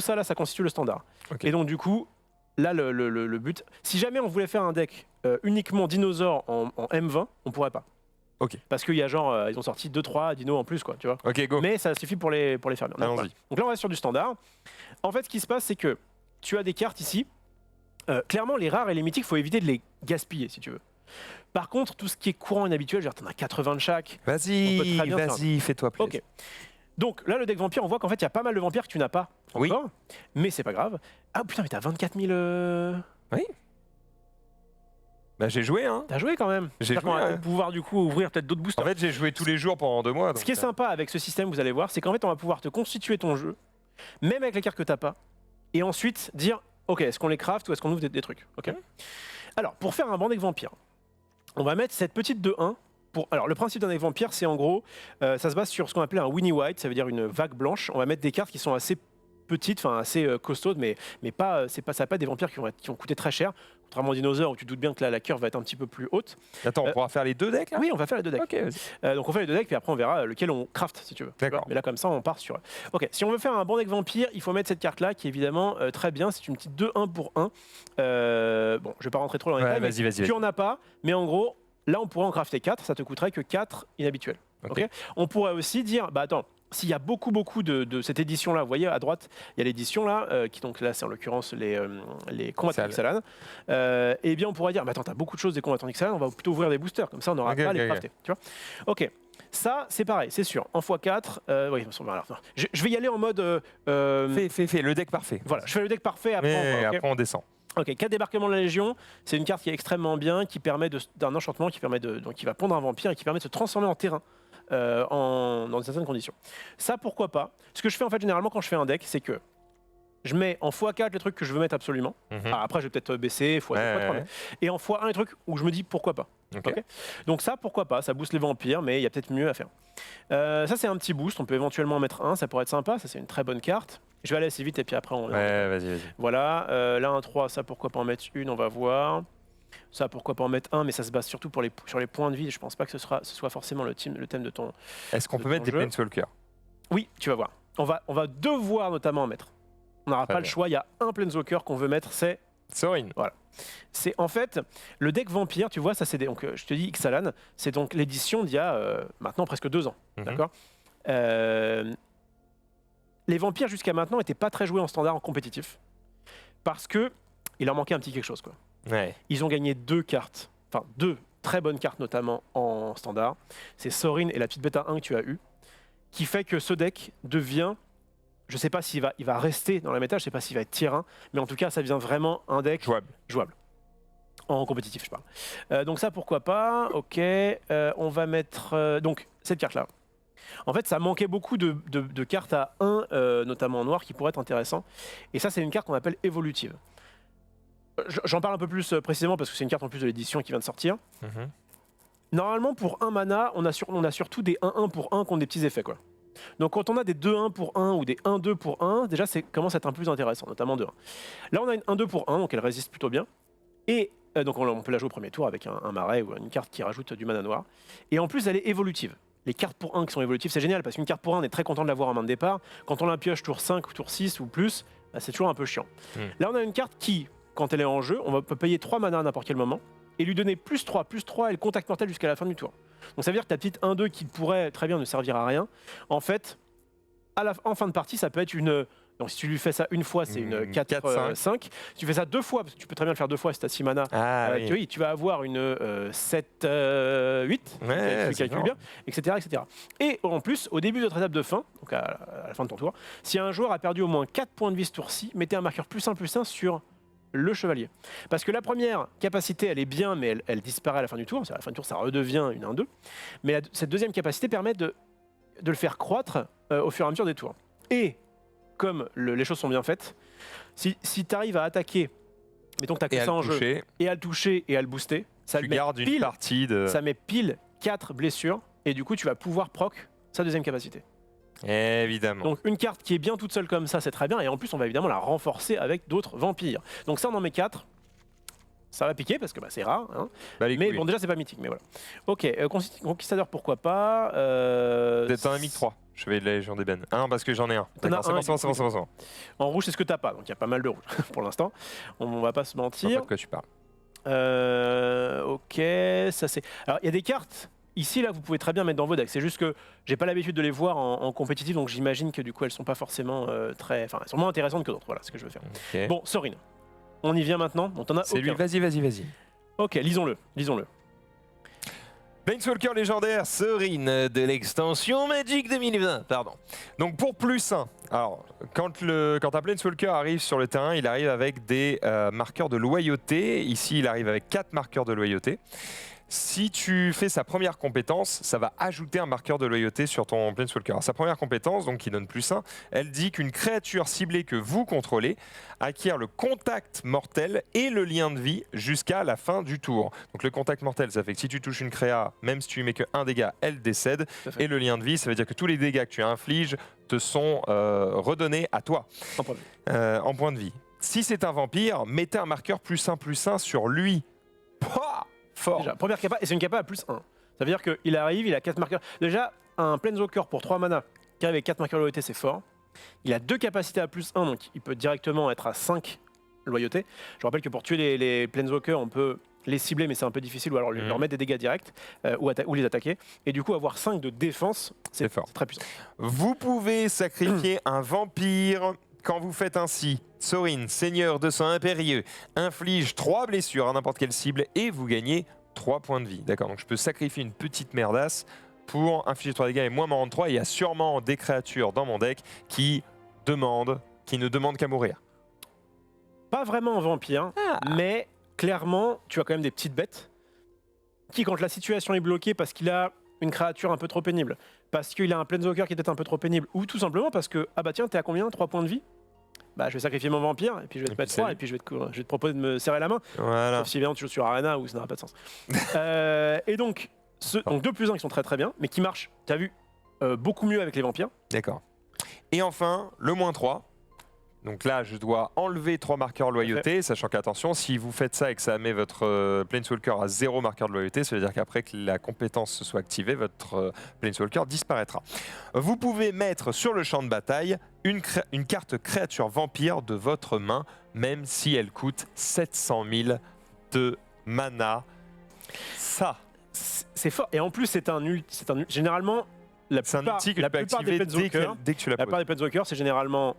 ça, là, ça constitue le standard. Ok. Et donc, du coup, là, le but, si jamais on voulait faire un deck uniquement dinosaure en M20, on pourrait pas. Ok. Parce qu'il y a genre, ils ont sorti 2-3 dinos en plus, quoi, tu vois. Ok, go. Mais ça suffit pour les faire bien. Donc, Allons-y. voilà. Donc là, on va sur du standard. En fait, ce qui se passe, c'est que tu as des cartes ici. Clairement, les rares et les mythiques, il faut éviter de les gaspiller, si tu veux. Par contre, tout ce qui est courant et inhabituel, genre, t'en as 80 de chaque. On peut Vas-y, très bien faire. vas-y, fais-toi plaisir. Ok. Donc là, le deck vampire, on voit qu'en fait, il y a pas mal de vampires que tu n'as pas Oui. encore. Mais c'est pas grave. Ah putain, mais t'as 24 000... Bah, j'ai joué, hein. T'as joué quand même. J'ai C'est-à-dire qu'on joué, va ouais. pouvoir du coup ouvrir peut-être d'autres En boosters. fait, j'ai joué tous les jours pendant 2 mois. Ce qui est donc, sympa avec ce système, vous allez voir, c'est qu'en fait, on va pouvoir te constituer ton jeu, même avec les cartes que t'as pas, et ensuite dire, ok, est-ce qu'on les craft ou est-ce qu'on ouvre des trucs, ok. Alors, pour faire un bon deck vampire, on va mettre cette petite de 1. Alors, le principe d'un deck vampire, c'est en gros, ça se base sur ce qu'on appelle un Winnie White, ça veut dire une vague blanche. On va mettre des cartes qui sont assez petites, enfin assez costaudes, mais pas, ça va pas être des vampires qui vont coûter très cher. Contrairement aux dinosaures où tu te doutes bien que la curve va être un petit peu plus haute. Attends, on pourra faire les 2 decks là? Oui, on va faire les 2 decks. Ok, vas-y. Donc on fait les 2 decks, puis après on verra lequel on craft si tu veux. D'accord. Mais là comme ça on part sur. Ok, si on veut faire un bon deck vampire, il faut mettre cette carte là qui est évidemment très bien. C'est une petite 2-1 pour 1. Bon, je vais pas rentrer trop dans les détails. Vas-y. Tu en as pas, mais en gros, là on pourrait en crafter 4, ça te coûterait que 4 inhabituels. Ok. Ok. On pourrait aussi dire, bah attends, s'il y a beaucoup de cette édition là, vous voyez à droite, il y a l'édition là, qui donc là c'est en l'occurrence les combattants Ixalan. Et bien on pourrait dire, bah attends, t'as beaucoup de choses des combattants Ixalan, on va plutôt ouvrir des boosters, comme ça on n'aura pas à les crafter. Tu vois. Ok, ça c'est pareil, c'est sûr. En x4, oui, alors, je vais y aller en mode. Fais le deck parfait. Voilà, je fais le deck parfait, Après on descend. Ok, 4 débarquements de la Légion, c'est une carte qui est extrêmement bien, qui permet d'un enchantement, donc qui va pondre un vampire et qui permet de se transformer en terrain. Dans certaines conditions. Ça, pourquoi pas? Ce que je fais en fait généralement quand je fais un deck, c'est que je mets en x4 les trucs que je veux mettre absolument. Après, je vais peut-être baisser x2, x3. Mais... Et en x1 les trucs où je me dis pourquoi pas. Okay. Donc ça, pourquoi pas? Ça booste les vampires, mais il y a peut-être mieux à faire. Ça, c'est un petit boost. On peut éventuellement en mettre un. Ça pourrait être sympa. Ça, c'est une très bonne carte. Je vais aller assez vite et puis après on. Vas-y. Voilà. Là, un 3. Ça, pourquoi pas en mettre une? On va voir. Ça, pourquoi pas en mettre un, mais ça se base surtout sur les points de vie. Je pense pas que ce soit forcément le thème de ton. Est-ce qu'on peut mettre des Planeswalkers? Oui, tu vas voir. On va devoir notamment en mettre. On n'aura pas le choix. Il y a un Planeswalker qu'on veut mettre, c'est Sorin. Voilà. C'est en fait le deck vampire. Tu vois, ça c'est donc je te dis Ixalan, c'est donc l'édition d'il y a maintenant presque 2 ans. D'accord. Les vampires jusqu'à maintenant n'étaient pas très joués en standard en compétitif parce que il leur manquait un petit quelque chose quoi. Ouais. Ils ont gagné 2 cartes, enfin 2 très bonnes cartes notamment en standard. C'est Sorin et la petite bêta 1 que tu as eu, qui fait que ce deck devient, je sais pas s'il va rester dans la méta, je sais pas s'il va être tier 1, mais en tout cas ça devient vraiment un deck jouable. En compétitif je parle. Donc ça pourquoi pas, ok, on va mettre donc cette carte là. En fait ça manquait beaucoup de cartes à 1, notamment en noir, qui pourraient être intéressants. Et ça c'est une carte qu'on appelle évolutive. J'en parle un peu plus précisément parce que c'est une carte en plus de l'édition qui vient de sortir. Normalement, pour 1 mana, on a surtout des 1-1 pour 1 qui ont des petits effets, quoi. Donc quand on a des 2-1 pour 1 ou des 1-2 pour 1, déjà, ça commence à être un peu plus intéressant, notamment 2-1. Là, on a une 1-2 pour 1, donc elle résiste plutôt bien. Et donc on peut la jouer au premier tour avec un marais ou une carte qui rajoute du mana noir. Et en plus, elle est évolutive. Les cartes pour 1 qui sont évolutives, c'est génial, parce qu'une carte pour 1, on est très content de l'avoir en main de départ. Quand on la pioche tour 5 ou tour 6 ou plus, bah, c'est toujours un peu chiant. Là, on a une carte qui... Quand elle est en jeu, on peut payer 3 mana à n'importe quel moment et lui donner +3, elle contact mortel jusqu'à la fin du tour. Donc ça veut dire que ta petite 1-2 qui pourrait très bien ne servir à rien, en fait, en fin de partie, ça peut être une... Donc si tu lui fais ça une fois, c'est une 4-5. Si tu fais ça 2 fois, parce que tu peux très bien le faire 2 fois si tu as 6 mana, tu vas avoir une 7-8, tu calcules bien, etc. Et en plus, au début de votre étape de fin, donc à la fin de ton tour, si un joueur a perdu au moins 4 points de vie ce tour-ci, mettez un marqueur +1/+1 sur le chevalier. Parce que la première capacité, elle est bien, mais elle disparaît à la fin du tour. À la fin du tour, ça redevient une 1-2. Mais cette deuxième capacité permet de le faire croître au fur et à mesure des tours. Et comme les choses sont bien faites, si tu arrives à attaquer, mettons que tu as que ça en jeu, et à le toucher et à le booster, ça met pile 4 blessures, et du coup, tu vas pouvoir proc sa deuxième capacité. Évidemment. Donc une carte qui est bien toute seule comme ça, c'est très bien. Et en plus, on va évidemment la renforcer avec d'autres vampires. Donc ça, on en met 4. Ça va piquer parce que c'est rare. Hein. Mais bon, déjà, c'est pas mythique. Mais voilà. Ok, Conquistador, pourquoi pas. Peut-être un amic 3. Je fais de la Légion d'Ébène. Parce que j'en ai un. C'est bon. En rouge, c'est ce que t'as pas. Donc il y a pas mal de rouge pour l'instant. On va pas se mentir. Je sais pas de quoi tu parles. Ok, ça c'est. Alors il y a des cartes. Ici, là, vous pouvez très bien mettre dans vos decks. C'est juste que j'ai pas l'habitude de les voir en compétitif, donc j'imagine que du coup, elles sont pas forcément très... Enfin, elles sont moins intéressantes que d'autres. Voilà ce que je veux faire. Okay. Bon, Sorin. On y vient maintenant. On t'en a C'est lui, vas-y. Ok, lisons-le. Planeswalker légendaire, Sorin de l'extension Magic 2020. Pardon. Donc pour +1, alors quand un Planeswalker arrive sur le terrain, il arrive avec des marqueurs de loyauté. Ici, il arrive avec 4 marqueurs de loyauté. Si tu fais sa première compétence, ça va ajouter un marqueur de loyauté sur ton Planeswalker. Alors, sa première compétence, donc qui donne +1, elle dit qu'une créature ciblée que vous contrôlez acquiert le contact mortel et le lien de vie jusqu'à la fin du tour. Donc le contact mortel, ça fait que si tu touches une créa, même si tu lui mets que 1 dégât, elle décède. Et le lien de vie, ça veut dire que tous les dégâts que tu infliges te sont redonnés à toi en point de vie. Si c'est un vampire, mettez un marqueur +1/+1 sur lui. Pouah, fort. Déjà, première capa, et c'est une capa à +1. Ça veut dire qu'il arrive, il a 4 marqueurs. Déjà, un Planeswalker pour 3 mana qui arrive avec 4 marqueurs de loyauté, c'est fort. Il a 2 capacités à +1, donc il peut directement être à 5 loyauté. Je rappelle que pour tuer les Planeswalkers, on peut les cibler, mais c'est un peu difficile, ou alors leur mettre des dégâts directs, ou les attaquer. Et du coup, avoir 5 de défense, c'est fort. C'est très puissant. Vous pouvez sacrifier un vampire. Quand vous faites ainsi, Sorin, seigneur de sang impérieux, inflige 3 blessures à n'importe quelle cible et vous gagnez 3 points de vie. D'accord, donc je peux sacrifier une petite merdasse pour infliger 3 dégâts et moi m'en rendre 3. Il y a sûrement des créatures dans mon deck qui ne demandent qu'à mourir. Pas vraiment en vampire, mais clairement, tu as quand même des petites bêtes qui, quand la situation est bloquée parce qu'il a une créature un peu trop pénible, parce qu'il a un Planeswalker qui est peut-être un peu trop pénible, ou tout simplement parce que, ah bah tiens, t'es à combien? 3 points de vie? Bah je vais sacrifier mon vampire, et puis je vais te mettre 3, et puis je vais te proposer de me serrer la main. Voilà. Sauf si évidemment tu joues sur Arena, où ça n'aura pas de sens. Et donc, donc 2+1 qui sont très très bien, mais qui marchent, t'as vu, beaucoup mieux avec les vampires. D'accord. Et enfin, le -3. Donc là, je dois enlever 3 marqueurs loyauté, sachant qu'attention, si vous faites ça et que ça met votre Planeswalker à 0 marqueur de loyauté, ça veut dire qu'après que la compétence se soit activée, votre Planeswalker disparaîtra. Vous pouvez mettre sur le champ de bataille une carte créature vampire de votre main, même si elle coûte 700 000 de mana. Ça, c'est fort. Et en plus, c'est un généralement, c'est un outil que tu peux activer dès que tu la poses. La plupart des Planeswalkers, c'est généralement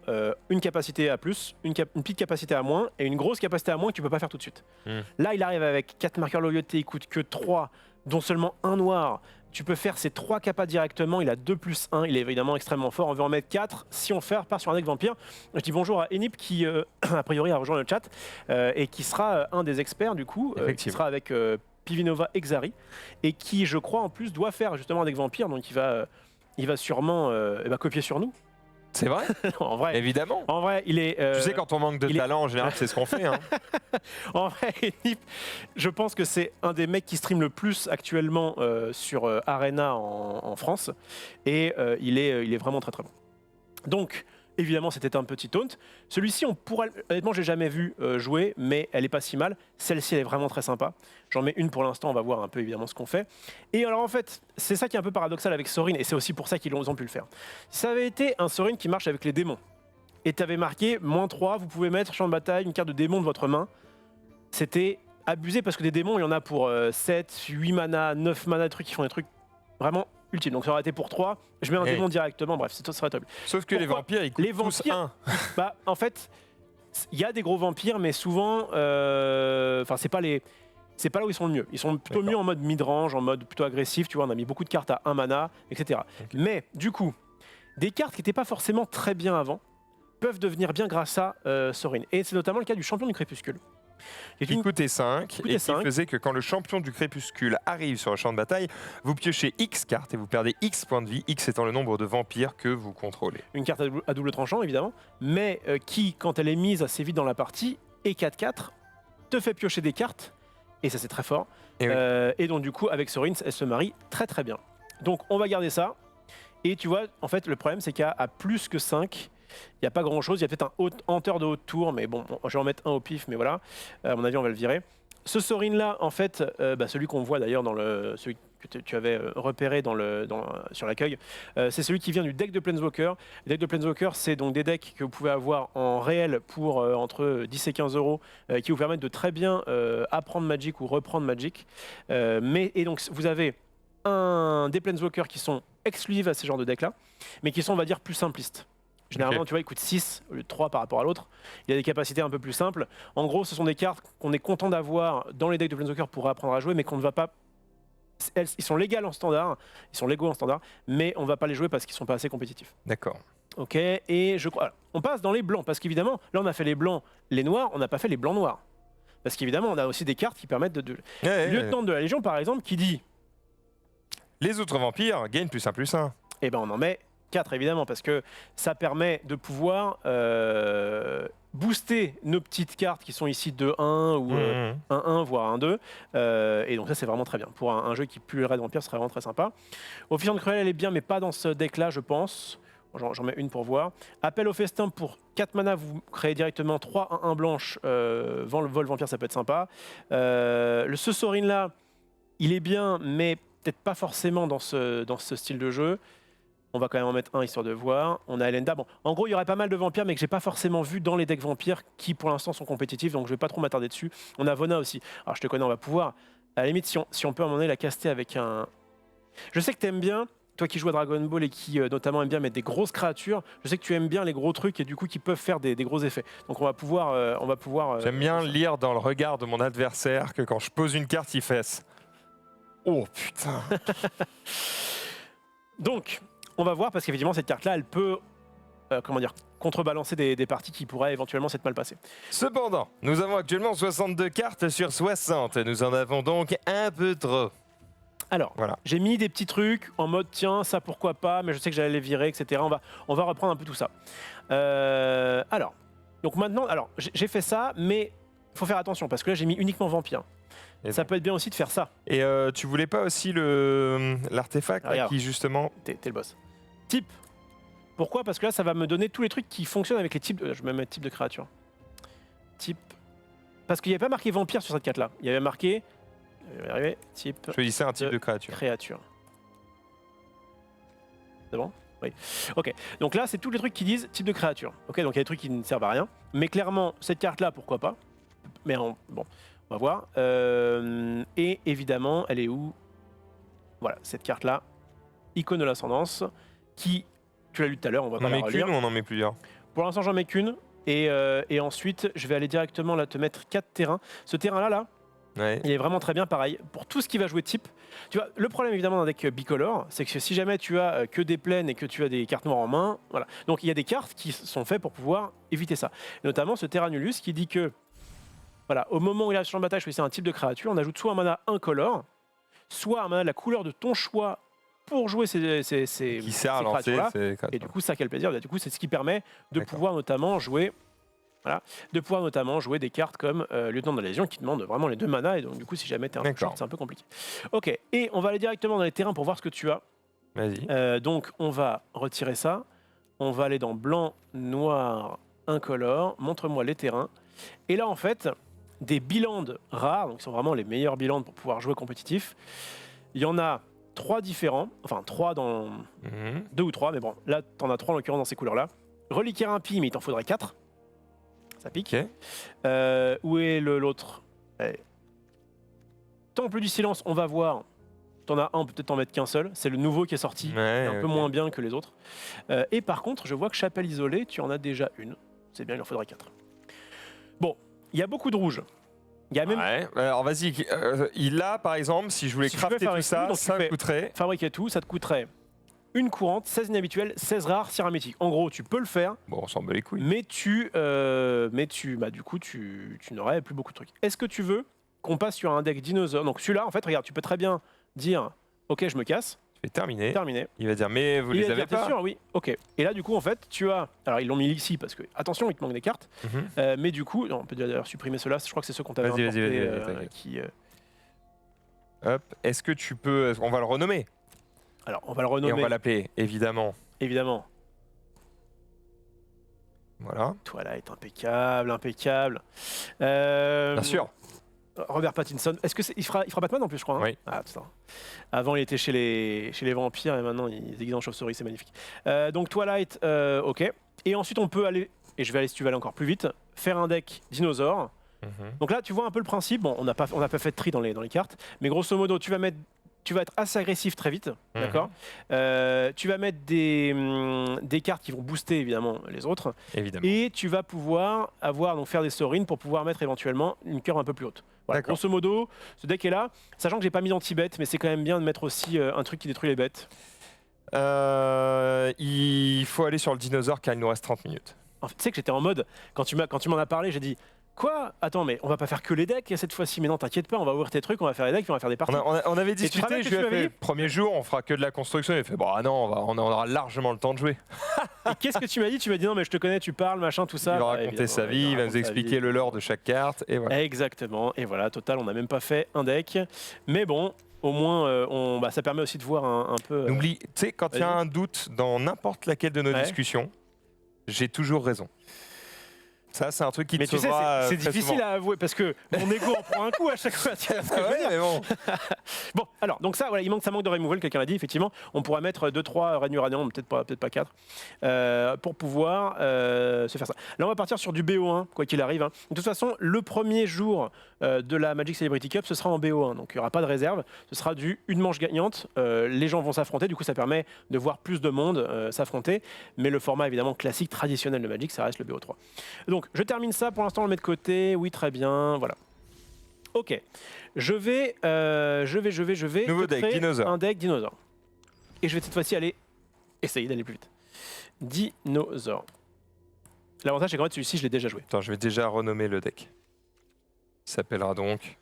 une capacité à plus, une petite capacité à moins et une grosse capacité à moins que tu peux pas faire tout de suite. Là, il arrive avec 4 marqueurs loyauté, il coûte que 3, dont seulement un noir. Tu peux faire ces 3 capas directement, il a 2+1, il est évidemment extrêmement fort. On veut en mettre 4 si on part sur un deck vampire. Je dis bonjour à Enip qui, a priori, a rejoint le chat et qui sera un des experts du coup, qui sera avec Pivinova Exari, et qui, je crois, en plus, doit faire justement un deck vampire, donc il va sûrement copier sur nous. C'est vrai? En vrai. Évidemment. En vrai, il est... tu sais, quand on manque de talent, en général, c'est ce qu'on fait. Hein. En vrai, Enip, je pense que c'est un des mecs qui stream le plus actuellement sur Arena en France, et il est vraiment très très bon. Donc... Évidemment, c'était un petit taunt. Celui-ci, honnêtement, j'ai jamais vu jouer, mais elle est pas si mal. Celle-ci, elle est vraiment très sympa. J'en mets une pour l'instant, on va voir un peu évidemment ce qu'on fait. Et alors en fait, c'est ça qui est un peu paradoxal avec Sorin, et c'est aussi pour ça qu'ils ont pu le faire. Si ça avait été un Sorin qui marche avec les démons, et tu avais marqué -3, vous pouvez mettre champ de bataille, une carte de démon de votre main, c'était abusé parce que des démons, il y en a pour 7, 8 mana, 9 mana, des trucs qui font des trucs vraiment ultime. Donc ça aurait été pour 3, je mets un démon directement, bref, ça serait top. Sauf que les vampires, ils coûtent tous 1. Bah, en fait, il y a des gros vampires, mais souvent, c'est pas là où ils sont le mieux. Ils sont plutôt mieux en mode mid-range, en mode plutôt agressif, tu vois, on a mis beaucoup de cartes à 1 mana, etc. Okay. Mais du coup, des cartes qui n'étaient pas forcément très bien avant, peuvent devenir bien grâce à Sorin. Et c'est notamment le cas du champion du crépuscule. Qui coûtait 5 et qui faisait que quand le champion du crépuscule arrive sur le champ de bataille, vous piochez X cartes et vous perdez X points de vie, X étant le nombre de vampires que vous contrôlez. Une carte à double tranchant évidemment, mais qui, quand elle est mise assez vite dans la partie, et 4-4, te fait piocher des cartes, et ça c'est très fort. Et donc du coup, avec Sorin, elle se marie très très bien. Donc on va garder ça, et tu vois, en fait, le problème c'est qu'à plus que 5, il n'y a pas grand chose, il y a peut-être un hanteur de haute tour, mais bon, je vais en mettre un au pif, mais voilà, à mon avis on va le virer. Ce Sorin là, en fait, celui qu'on voit d'ailleurs dans celui que tu avais repéré sur l'accueil, c'est celui qui vient du deck de Planeswalker. Le deck de Planeswalker, c'est donc des decks que vous pouvez avoir en réel pour entre 10 et 15 euros, qui vous permettent de très bien apprendre Magic ou reprendre Magic. Et donc vous avez des Planeswalkers qui sont exclusifs à ces genres de decks là, mais qui sont, on va dire, plus simplistes. Généralement, tu vois, il coûte 6 au lieu de 3 par rapport à l'autre. Il y a des capacités un peu plus simples. En gros, ce sont des cartes qu'on est content d'avoir dans les decks de Planeswalker pour apprendre à jouer, mais qu'on ne va pas... Ils sont légaux en standard, mais on ne va pas les jouer parce qu'ils ne sont pas assez compétitifs. D'accord. Ok, et je crois... on passe dans les blancs, parce qu'évidemment, là on a fait les blancs, les noirs, on n'a pas fait les blancs-noirs. Parce qu'évidemment, on a aussi des cartes qui permettent de... Ouais, Lieutenant de la Légion, par exemple, qui dit, les autres vampires gagnent +1/+1. eh ben on en met 4 évidemment, parce que ça permet de pouvoir booster nos petites cartes qui sont ici 2-1 ou 1-1 voire 1-2. Et donc ça c'est vraiment très bien. Pour un jeu qui pue le raid vampire, ce serait vraiment très sympa. Officiant de Cruel, elle est bien, mais pas dans ce deck là je pense. J'en mets une pour voir. Appel au festin pour 4 mana, vous créez directement 3-1-1 blanche. Vol vampire, ça peut être sympa. Ce Sorin là, il est bien, mais peut-être pas forcément dans ce style de jeu. On va quand même en mettre un histoire de voir. On a Elenda. Bon, en gros, il y aurait pas mal de vampires, mais que j'ai pas forcément vu dans les decks vampires qui, pour l'instant, sont compétitifs. Donc, je vais pas trop m'attarder dessus. On a Vona aussi. Alors, je te connais, on va pouvoir. À la limite, si on peut à un moment donné la caster avec un. Je sais que tu aimes bien, toi qui joues à Dragon Ball et qui notamment aime bien mettre des grosses créatures. Je sais que tu aimes bien les gros trucs et du coup qui peuvent faire des gros effets. Donc, on va pouvoir. J'aime bien lire dans le regard de mon adversaire que quand je pose une carte, il fesse. Oh putain. Donc. On va voir parce qu'évidemment cette carte-là, elle peut, contrebalancer des parties qui pourraient éventuellement s'être mal passées. Cependant, nous avons actuellement 62 cartes sur 60. Nous en avons donc un peu trop. Alors, voilà. J'ai mis des petits trucs en mode tiens, ça pourquoi pas, mais je sais que j'allais les virer, etc. On va reprendre un peu tout ça. Donc maintenant, j'ai fait ça, mais il faut faire attention parce que là j'ai mis uniquement vampire. Et ça peut être bien aussi de faire ça. Et tu voulais pas aussi l'artefact qui justement... T'es le boss. Type. Pourquoi? Parce que là, ça va me donner tous les trucs qui fonctionnent avec les types. Je vais même mettre type de créature. Type. Parce qu'il n'y avait pas marqué vampire sur cette carte-là. Il y avait marqué. Je vais y arriver. Type. Choisissez un type de créature. C'est bon? Oui. Ok. Donc là, c'est tous les trucs qui disent type de créature. Ok. Donc il y a des trucs qui ne servent à rien. Mais clairement, cette carte-là, pourquoi pas? Mais bon, on va voir. Et évidemment, elle est où? Voilà, cette carte-là. Icône de l'ascendance. Qui, tu l'as lu tout à l'heure, on va pas la relire. On en met qu'une ou on en met plusieurs? Pour l'instant, j'en mets qu'une. Et ensuite, je vais aller directement là te mettre 4 terrains. Ce terrain-là, ouais. Il est vraiment très bien, pareil. Pour tout ce qui va jouer type, tu vois, le problème évidemment d'un deck bicolore, c'est que si jamais tu as que des plaines et que tu as des cartes noires en main, voilà. Donc il y a des cartes qui sont faites pour pouvoir éviter ça. Et notamment ce Terranulus qui dit que, voilà, au moment où il a sur le bataille, choisir un type de créature, on ajoute soit un mana incolore, soit un mana de la couleur de ton choix pour jouer ces qui sert à lancer ces créatures. Et du coup, ça, quel plaisir. Du coup, c'est ce qui permet de pouvoir notamment jouer. Voilà, de pouvoir notamment jouer des cartes comme Lieutenant de la Légion qui demande vraiment les 2 manas et donc du coup si jamais t'es un short c'est un peu compliqué. Ok, et on va aller directement dans les terrains pour voir ce que tu as. Vas-y. Donc on va retirer ça, on va aller dans blanc, noir, incolore, montre-moi les terrains. Et là en fait, des bilandes rares, donc qui sont vraiment les meilleurs bilandes pour pouvoir jouer compétitif. Il y en a 3 différents, enfin 3 dans 2 ou 3, mais bon, là t'en as 3 en l'occurrence dans ces couleurs-là. Reliquaire impie, mais il t'en faudrait 4. Ça pique. Okay. Où est l'autre? Temple du silence, on va voir. T'en as un, peut-être en mettre qu'un seul. C'est le nouveau qui est sorti. Un peu moins bien que les autres. Et par contre, je vois que chapelle isolée, tu en as déjà une. C'est bien, il en faudrait 4. Bon, il y a beaucoup de rouge. Il y a même... Ouais. Alors vas-y, il a par exemple, si je voulais crafter tout ça, ça coûterait... Fabriquer tout, ça te coûterait une courante, 16 inhabituelles, 16 rares, 6 rares mythiques. En gros, tu peux le faire. Bon, on s'en bat les couilles. Mais du coup, tu n'aurais plus beaucoup de trucs. Est-ce que tu veux qu'on passe sur un deck dinosaure? Donc celui-là, en fait, regarde, tu peux très bien dire « Ok, je me casse ». Je vais terminer. Terminé. Il va dire « Mais vous les avez pas ?» sûr, oui. Ok. Et là, du coup, en fait, tu as... Alors, ils l'ont mis ici parce que, attention, il te manque des cartes. Mais du coup, on peut d'ailleurs supprimer ceux-là. Je crois que c'est ceux qu'on t'avait importés qui... Hop. Est-ce que tu peux... On va le renommer. Alors, on va le renommer. Et on va l'appeler, évidemment. Évidemment. Voilà. Twilight, impeccable, impeccable. Bien sûr. Robert Pattinson. Est-ce que il fera Batman en plus, je crois. Hein? Oui. Ah putain. Avant, il était chez les vampires et maintenant, il est déguisé en chauve-souris, c'est magnifique. Donc Twilight, ok. Et ensuite, on peut aller, et je vais aller si tu veux aller encore plus vite, faire un deck dinosaure. Donc là, tu vois un peu le principe. Bon, on n'a pas fait de tri dans les cartes, mais grosso modo, tu vas être assez agressif très vite, d'accord. Tu vas mettre des cartes qui vont booster évidemment les autres. Évidemment. Et tu vas pouvoir faire des Sorines pour pouvoir mettre éventuellement une curve un peu plus haute. Voilà, grosso modo, ce deck est là, sachant que j'ai pas mis d'anti-bête, mais c'est quand même bien de mettre aussi un truc qui détruit les bêtes. Il faut aller sur le dinosaure car il nous reste 30 minutes. En fait, tu sais que j'étais en mode, quand tu m'en as parlé, j'ai dit Quoi? Attends, mais on va pas faire que les decks cette fois-ci. Mais non, t'inquiète pas, on va ouvrir tes trucs, on va faire les decks, puis on va faire des parties. On avait te rappelles discuté, que je lui tu ai m'avais fait, dit premier jour, on fera que de la construction. Il fait, bon, ah non, on aura largement le temps de jouer. Et qu'est-ce que tu m'as dit? Tu m'as dit non, mais je te connais, tu parles, machin, tout ça. Il va Bah, raconter évidemment, sa ouais, vie, il va raconte nous sa expliquer vie. le lore de chaque carte, et voilà. Exactement. Et voilà, total, on n'a même pas fait un deck. Mais bon, au moins, ça permet aussi de voir un peu. N'oublie, tu sais, quand il y a vas-y. un doute dans n'importe laquelle de nos Ouais. discussions, j'ai toujours raison. Ça, c'est un truc qui Mais te tu sais, sauvera c'est très difficile souvent. à avouer parce que mon ego en prend un coup à chaque fois. Tu vois ce que je veux Ah ouais, dire. mais bon. Bon, alors, donc ça, voilà, ça manque de removal, quelqu'un l'a dit, effectivement. On pourra mettre 2-3 Règne Uranium, peut-être pas 4, pour pouvoir se faire ça. Là, on va partir sur du BO1, quoi qu'il arrive. Hein. De toute façon, le premier jour de la Magic Celebrity Cup, ce sera en BO1. Donc, il n'y aura pas de réserve. Ce sera une manche gagnante. Les gens vont s'affronter. Du coup, ça permet de voir plus de monde s'affronter. Mais le format, évidemment, classique, traditionnel de Magic, ça reste le BO3. Donc, je termine ça. Pour l'instant, on le met de côté. Oui, très bien. Voilà. Ok. Je vais Nouveau te deck, créer dinosaure. un deck dinosaure. Et je vais cette fois-ci essayer d'aller plus vite. Dinosaure. L'avantage, c'est qu'en fait, celui-ci, je l'ai déjà joué. Attends, je vais déjà renommer le deck. Il s'appellera donc...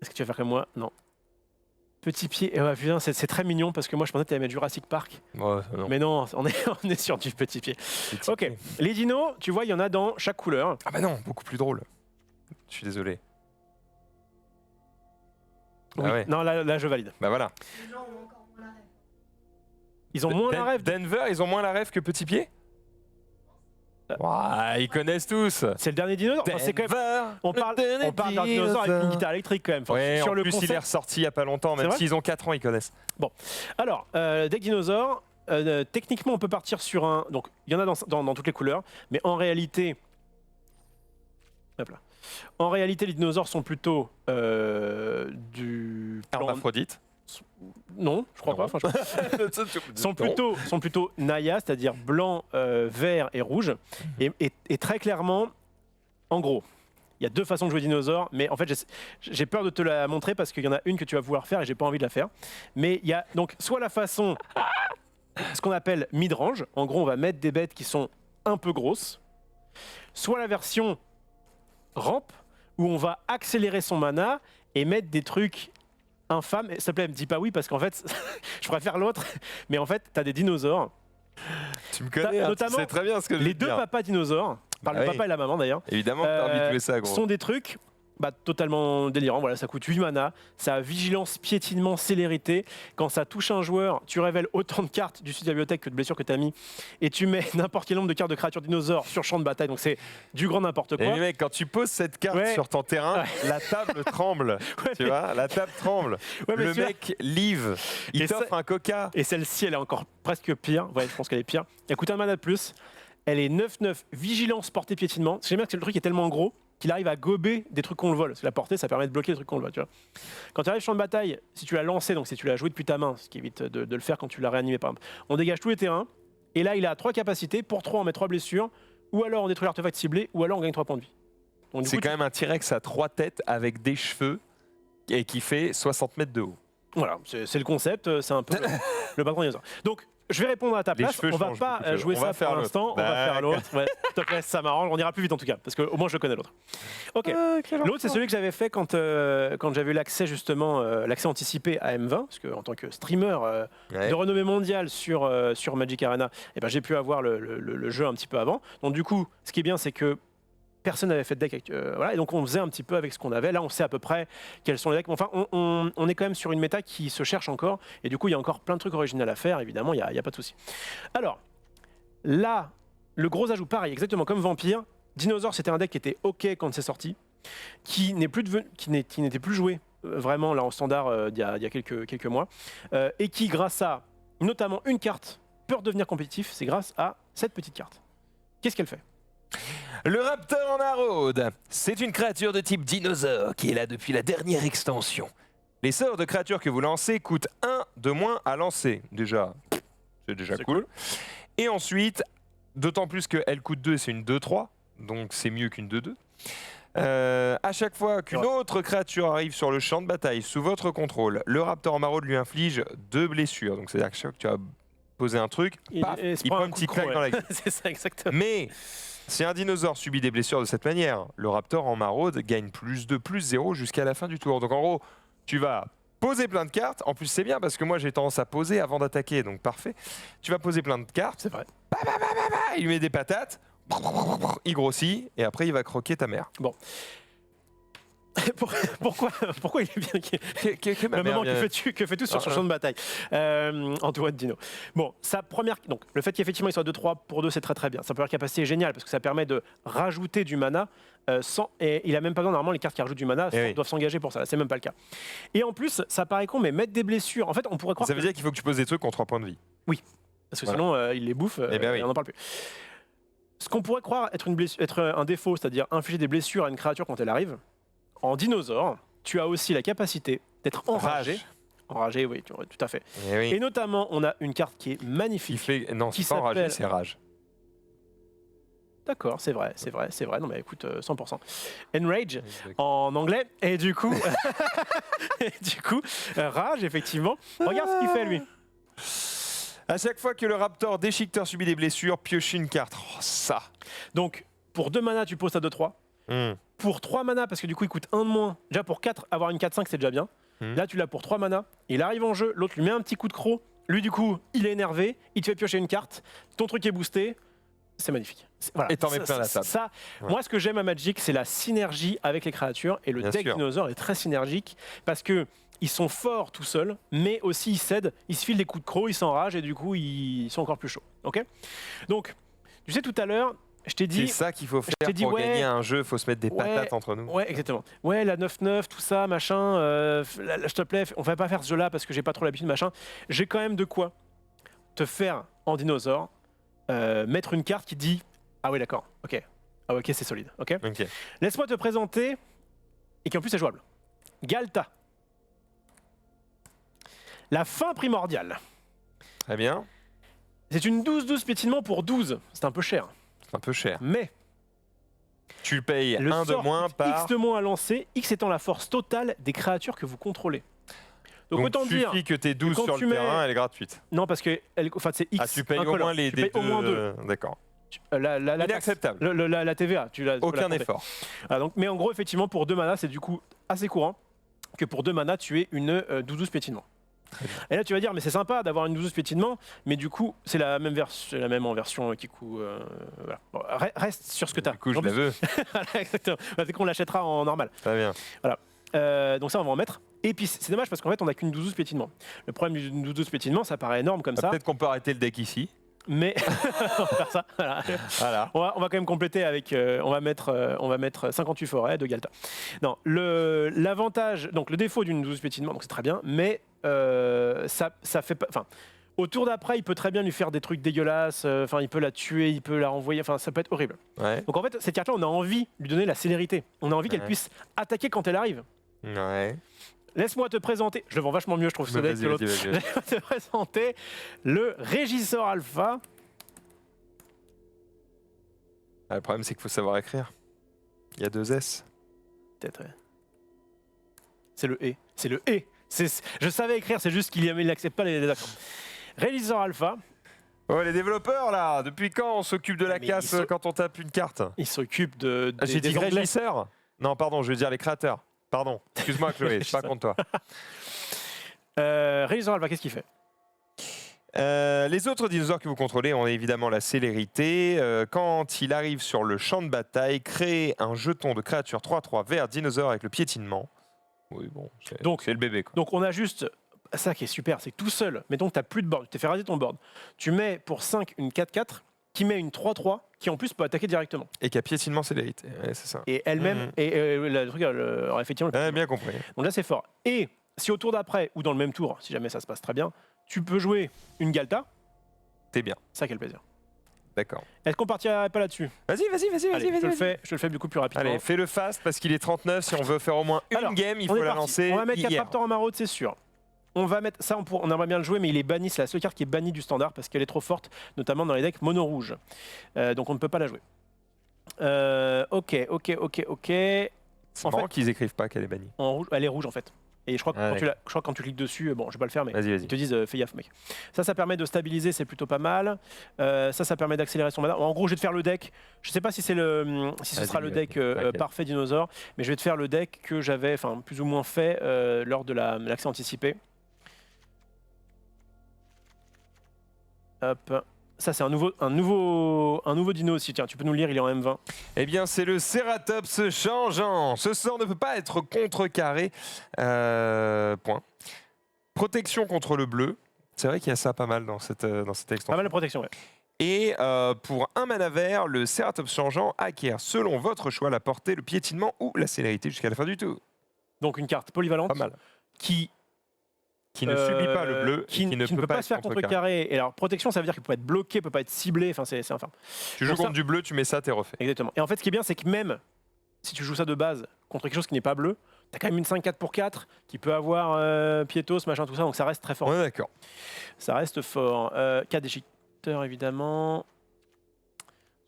Est-ce que tu vas faire comme moi? Non. Petit pied. Putain, c'est très mignon parce que moi, je pensais que tu allais mettre Jurassic Park. Oh, non. Mais non, on est sur du petit pied. Petit Ok. pied. Les dinos, tu vois, il y en a dans chaque couleur. Ah bah non, beaucoup plus drôle. Je suis désolé. Oui. Ah ouais. Non, là, je valide. Bah voilà. Les gens ont encore moins la rêve. Ils ont moins la rêve. Denver, ils ont moins la rêve que Petit Pied. Ouah, ils connaissent tous. C'est le dernier dinosaure. Enfin, c'est quand même... Denver, On parle le d'un dinosaure avec une guitare électrique quand même. Enfin, Ouais, sur en le plus il concept. est ressorti il y a pas longtemps, C'est même vrai s'ils ont 4 ans, ils connaissent. Alors, deck dinosaure, techniquement on peut partir sur un... Donc il y en a dans toutes les couleurs, mais en réalité... Hop là. En réalité, les dinosaures sont plutôt du... blanc- Hermaphrodite. Non, je crois Non. pas. Enfin, sont plutôt Naya, c'est-à-dire blanc, vert et rouge. Et très clairement, en gros, il y a deux façons de jouer dinosaure, mais en fait, j'ai peur de te la montrer parce qu'il y en a une que tu vas vouloir faire et j'ai pas envie de la faire. Mais il y a donc soit la façon, ce qu'on appelle mid-range, en gros, on va mettre des bêtes qui sont un peu grosses, soit la version ramp, où on va accélérer son mana et mettre des trucs infâmes. S'il te plaît, me dis pas oui, parce qu'en fait, je préfère l'autre, mais en fait, tu as des dinosaures. Tu me connais, hein, tu notamment sais très bien ce que je Les veux deux dire. papas dinosaures, par Bah le oui. papa et la maman d'ailleurs, Évidemment que t'as envie de jouer ça, gros. sont des trucs totalement délirants. Voilà, ça coûte 8 mana, ça a vigilance, piétinement, célérité. Quand ça touche un joueur, tu révèles autant de cartes du site de la bibliothèque que de blessures que tu as mis et tu mets n'importe quel nombre de cartes de créatures dinosaures sur champ de bataille. Donc c'est du grand n'importe Et quoi. les mecs, quand tu poses cette carte Ouais. sur ton terrain, la table tremble. Ouais, Tu mais- vois, la table tremble. Ouais, mais Le celui-là- mec live, il Et t'offre ça- un coca. Et celle-ci, elle est encore presque pire. Ouais, je pense qu'elle est pire. Elle coûte un mana de plus. Elle est 9-9, vigilance, portée, piétinement. J'aime bien que le truc est tellement gros qu'il arrive à gober des trucs qu'on le vole. Parce que la portée, ça permet de bloquer les trucs qu'on le vole. Tu vois. Quand tu arrives champ de bataille, si tu l'as lancé, donc si tu l'as joué depuis ta main, ce qui évite de le faire quand tu l'as réanimé par exemple, on dégage tous les terrains. Et là, il a 3 capacités. Pour 3, on met 3 blessures. Ou alors on détruit l'artefact ciblé. Ou alors on gagne 3 points de vie. Donc, du C'est coup, quand même un T-Rex à 3 têtes avec des cheveux et qui fait 60 mètres de haut. Voilà, c'est le concept. C'est un peu le patron dinosaure. Donc, je vais répondre à ta Les place. cheveux On va changent pas beaucoup de choses. jouer On ça va faire pour l'autre. l'instant. On va faire D'accord. l'autre. Ouais, s'il te plaît, ça m'arrange. On ira plus vite en tout cas, parce qu'au moins je connais l'autre. Ok. L'autre, c'est celui que j'avais fait quand j'avais eu l'accès justement, l'accès anticipé à M20, parce que en tant que streamer Ouais. de renommée mondiale sur Magic Arena, eh ben, j'ai pu avoir le jeu un petit peu avant. Donc du coup, ce qui est bien, c'est que personne n'avait fait de deck, voilà, et donc on faisait un petit peu avec ce qu'on avait. Là, on sait à peu près quels sont les decks. Enfin, on est quand même sur une méta qui se cherche encore, et du coup, il y a encore plein de trucs originaux à faire. Évidemment, il y a pas de souci. Alors, là, le gros ajout, pareil, exactement comme Vampire. Dinosaure, c'était un deck qui était OK quand c'est sorti, qui n'était plus joué vraiment là en standard il y a quelques mois, et qui, grâce à notamment une carte, peut redevenir compétitif. C'est grâce à cette petite carte. Qu'est-ce qu'elle fait? Le Raptor Narod, c'est une créature de type dinosaure qui est là depuis la dernière extension. Les sorts de créatures que vous lancez coûtent 1 de moins à lancer. Déjà, c'est déjà C'est cool. Et ensuite, d'autant plus qu'elle coûte 2, c'est une 2-3, donc c'est mieux qu'une 2-2. À chaque fois qu'une Ouais. autre créature arrive sur le champ de bataille sous votre contrôle, le Raptor Maraude lui inflige 2 blessures. Donc c'est-à-dire que chaque fois que tu as posé un truc, paf, il se prend un une coup petite de claque croc, dans la ouais. gueule. C'est ça, exactement. Mais Si un dinosaure subit des blessures de cette manière, le raptor en maraude gagne +2/+0 jusqu'à la fin du tour. Donc en gros, tu vas poser plein de cartes. En plus, c'est bien parce que moi, j'ai tendance à poser avant d'attaquer, donc parfait. Tu vas poser plein de cartes. C'est vrai. Il lui met des patates. Il grossit et après, il va croquer ta mère. Pourquoi il est bien Ma le mère moment vient- que fais-tu sur son champ de bataille Antoine Dino. Bon, sa première. Donc, le fait qu'effectivement il soit 2-3 pour 2, c'est très très bien. Sa première capacité est géniale parce que ça permet de rajouter du mana sans. Et il a même pas besoin, normalement, les cartes qui rajoutent du mana Eh oui. doivent s'engager pour ça. Là, c'est même pas le cas. Et en plus, ça paraît con, mais mettre des blessures. En fait, on pourrait croire. Ça veut dire qu'il faut que tu poses des trucs en 3 points de vie. Parce que Voilà. sinon, il les bouffe Eh ben oui. et on n'en parle plus. Ce qu'on pourrait croire être un défaut, c'est-à-dire infliger des blessures à une créature quand elle arrive, en dinosaure, tu as aussi la capacité d'être enragé. Rage. Enragé, oui, tout à fait. Eh oui. Et notamment, on a une carte qui est Qui magnifique. fait... Non, qui c'est pas enragé, s'appelle- c'est rage. D'accord, c'est vrai. Non, mais écoute, 100%. Enrage en anglais. Et du coup, rage, effectivement. Regarde ce qu'il fait, lui. À chaque fois que le raptor déchiqueteur subit des blessures, pioche une carte. Oh, ça. Donc, pour 2 mana, tu poses à 2-3. Pour 3 mana, parce que du coup il coûte 1 de moins, déjà pour 4, avoir une 4-5 c'est déjà bien. Là tu l'as pour 3 mana, il arrive en jeu, l'autre lui met un petit coup de croc, lui du coup il est énervé, il te fait piocher une carte, ton truc est boosté, c'est magnifique. Voilà. Et t'en mets plein la table. Ça, Ouais. moi ce que j'aime à Magic c'est la synergie avec les créatures, et le Bien deck sûr. dinosaure est très synergique, parce que ils sont forts tout seuls, mais aussi ils cèdent, ils se filent des coups de croc, ils s'enragent, et du coup ils sont encore plus chauds. Ok. Donc, tu sais tout à l'heure, je t'ai dit... C'est ça qu'il faut faire t'ai dit, pour ouais, gagner un jeu, il faut se mettre des ouais, patates entre nous. Ouais, exactement. Ouais, la 9-9, tout ça, machin. S'il te plaît, on va pas faire ce jeu-là parce que j'ai pas trop l'habitude, machin. J'ai quand même de quoi te faire en dinosaure mettre une carte qui dit ah oui, d'accord, ok. Ah ok, c'est solide, ok. Ok. Laisse-moi te présenter et qui en plus est jouable. Galta. La fin primordiale. Très bien. C'est une 12-12 piétinement pour 12. C'est un peu cher. C'est un peu cher. Mais Tu payes le un de sort moins coûte par... X de moins à lancer, X étant la force totale des créatures que vous contrôlez. Donc autant suffit dire, que tu 12 quand sur tu le mets- terrain, elle est gratuite. non parce que enfin, c'est X. Ah, tu payes au incolore. moins les Tu payes au moins 2. D'accord. La taxe, Inacceptable. la TVA, tu peux la Aucun compter. effort. Voilà, donc, mais en gros, effectivement, pour 2 mana, c'est du coup assez courant que pour 2 mana, tu aies une 12-12 piétinement. Et là, tu vas dire, mais c'est sympa d'avoir une 12-12 piétinement, mais du coup, c'est la même en version qui coûte. Voilà. Bon, reste sur ce que tu as. Du coup, je la veux. Exactement. Bah, c'est qu'on l'achètera en normal. Très bien. Donc ça, on va en mettre. Et puis, c'est dommage parce qu'en fait, on n'a qu'une 12-12 piétinement. Le problème d'une 12-12 piétinement, ça paraît énorme comme ça, Peut-être qu'on peut arrêter le deck ici. mais on va faire ça. Voilà. Voilà. On va quand même compléter avec. On va mettre 58 forêts de Galta. Non, l'avantage, donc le défaut d'une 12 piétinement, donc c'est très bien, mais ça fait pas. Enfin, au tour d'après, il peut très bien lui faire des trucs dégueulasses. Enfin, il peut la tuer, il peut la renvoyer. Enfin, ça peut être horrible. Ouais. Donc en fait, cette carte-là, on a envie de lui donner la célérité. On a envie qu'elle Ouais. puisse attaquer quand elle arrive. Ouais. Laisse-moi te présenter. Je le vends vachement mieux, je trouve, ce deck que Vas-y, l'autre. vas-y, Je vas-y. vais te présenter le Régisseur Alpha. Ah, le problème, c'est qu'il faut savoir écrire. Il y a 2 S. Peut-être, ouais. C'est le « et ». C'est le « et ». Je savais écrire, c'est juste qu'il n'accepte pas les accents. Régisseur Alpha, Oh, les développeurs, là, depuis quand on s'occupe de la Mais casse ils sont- quand on tape une carte? il s'occupe Ah, j'ai des dit Anglais. régisseur. Non, pardon, je veux dire les créateurs. Pardon. Excuse-moi, Chloé, je suis pas contre toi. Régisseur Alpha, qu'est-ce qu'il fait? Les autres dinosaures que vous contrôlez ont évidemment la célérité. Quand il arrive sur le champ de bataille, créez un jeton de créature 3/3 vert dinosaure avec le piétinement. Oui, bon, Donc- c'est le bébé, quoi. Donc on a juste... Ça qui est super, c'est que tout seul, mettons que tu n'as plus de board, tu t'es fait raser ton board, tu mets pour 5 une 4-4, qui met une 3-3, qui en plus peut attaquer directement. Et qui a piétinement célérité. Ouais, c'est ça. Et elle-même, Mhm. et le truc, alors, effectivement, Ouais, bien compris. donc là c'est fort. Et si au tour d'après, ou dans le même tour, si jamais ça se passe très bien, tu peux jouer une Galta, T'es bien. ça quel plaisir. D'accord. Est-ce qu'on partirait pas là-dessus? Vas-y, vas-y, vas-y, Allez, vas-y, vas-y. je te le fais du coup plus rapidement. Allez, fais-le fast parce qu'il est 39. Si on veut faire au moins une Alors, game, il on faut est la parti. lancer. On va mettre 4 hier. Raptors en maraude, c'est sûr. On va mettre ça, on aimerait bien le jouer, mais il est banni. C'est la seule carte qui est bannie du standard parce qu'elle est trop forte, notamment dans les decks mono rouge. Donc on ne peut pas la jouer. Ok. C'est En marrant fait- qu'ils écrivent pas qu'elle est bannie. En rouge, elle est rouge en fait. Et je crois que Ah, quand tu cliques dessus, bon, je vais pas le faire, mais Vas-y, ils vas-y. te disent fais gaffe, mec. Ça permet de stabiliser, c'est plutôt pas mal. Ça permet d'accélérer son mana. En gros, je vais te faire le deck. Je sais pas si c'est si ce Vas-y, sera le vas-y, deck t'inquiète. parfait dinosaure, mais je vais te faire le deck que j'avais, enfin plus ou moins fait lors de l'accès anticipé. Hop. Ça, c'est un nouveau dino aussi. Tiens, tu peux nous le lire, il est en M20. Eh bien, c'est le Ceratops changeant. Ce sort ne peut pas être contrecarré. Point. Protection contre le bleu. C'est vrai qu'il y a ça pas mal dans cette Pas extension. mal de protection, ouais. Et pour un mana vert, le Ceratops changeant acquiert selon votre choix la portée, le piétinement ou la célérité jusqu'à la fin du tour. Donc une carte polyvalente Pas mal. qui Qui ne subit pas le bleu, qui et qui ne peut pas se faire être contrecarré. contrecarrer. Et alors protection, ça veut dire qu'il peut être bloqué, peut pas être ciblé. Enfin, c'est enfin. Tu joues Donc ça- contre du bleu, tu mets ça, t'es refait. Exactement. Et en fait, ce qui est bien, c'est que même si tu joues ça de base contre quelque chose qui n'est pas bleu, t'as quand même une 5-4 pour 4 qui peut avoir Piétos, machin, tout ça. Donc ça reste très fort. On est d'accord. Ça reste fort. 4 déchiqueteurs, évidemment.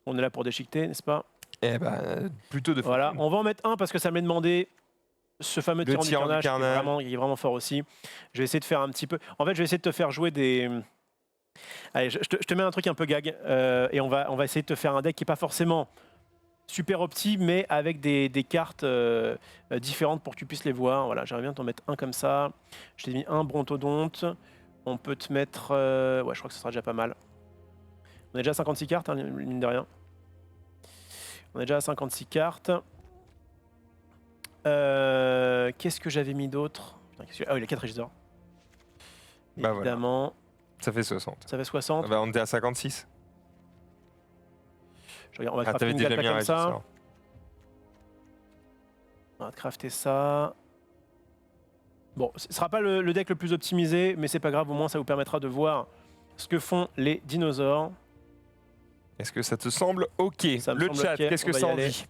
On est là pour déchiqueter, n'est-ce pas? Eh ben, plutôt de Voilà. fortune. On va en mettre un parce que ça m'est demandé. Ce fameux Le tyran du tyran du carnage, carnage. qui est vraiment fort aussi. Je vais essayer de faire un petit peu. En fait, je vais essayer de te faire jouer des. Allez, je te mets un truc un peu gag et on va essayer de te faire un deck qui n'est pas forcément super opti, mais avec des cartes différentes pour que tu puisses les voir. Voilà, j'aimerais bien t'en mettre un comme ça. Je t'ai mis un brontodonte. On peut te mettre. Ouais, je crois que ce sera déjà pas mal. On est déjà à 56 cartes, hein, mine de rien. On est déjà à 56 cartes. Qu'est-ce que j'avais mis d'autre? Ah oui, les 4 régisseurs. Bah voilà. Évidemment. Ça fait 60. Ça fait 60. Ah bah, on était à 56. Je regarde, on va Ah, crafter t'avais une déjà gata mis un comme ça. régisseur. On va crafter ça. Bon, ce sera pas le deck le plus optimisé, mais c'est pas grave, au moins ça vous permettra de voir ce que font les dinosaures. Est-ce que ça te semble OK? Ça me Le semble chat, ok, qu'est-ce on que va y ça en aller. dit?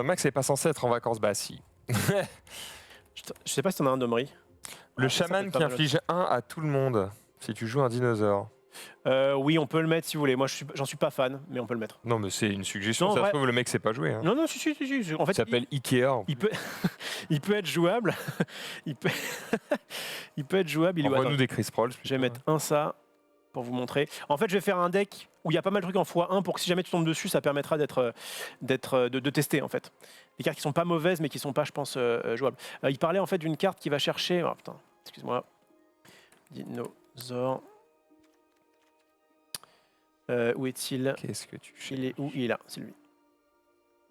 Max n'est pas censé être en vacances, bah si. Je sais pas si t'en as un d'Omri. Le Ah, ça peut chaman être pas qui mal inflige 1 à tout le monde si tu joues un dinosaure. Oui, on peut le mettre si vous voulez. Moi, j'en suis pas fan, mais on peut le mettre. Non, mais c'est une suggestion. Non, en Ça se vrai- trouve, le mec sait pas jouer. Hein. Non, non, si. En fait, Il s'appelle Ikea. il peut, il peut être jouable. il peut, il peut être jouable. Envoie-nous Attends, des Chris Prolls. je vais mettre un ça pour vous montrer. En fait, je vais faire un deck où il y a pas mal de trucs en x1 pour que si jamais tu tombes dessus, ça permettra de tester en fait. Des cartes qui sont pas mauvaises, mais qui sont pas, je pense, jouables. Il parlait en fait d'une carte qui va chercher. Oh putain, excuse-moi. Dinosaure. Où est-il? Qu'est-ce que tu fais? Il est où? Il est là, c'est lui.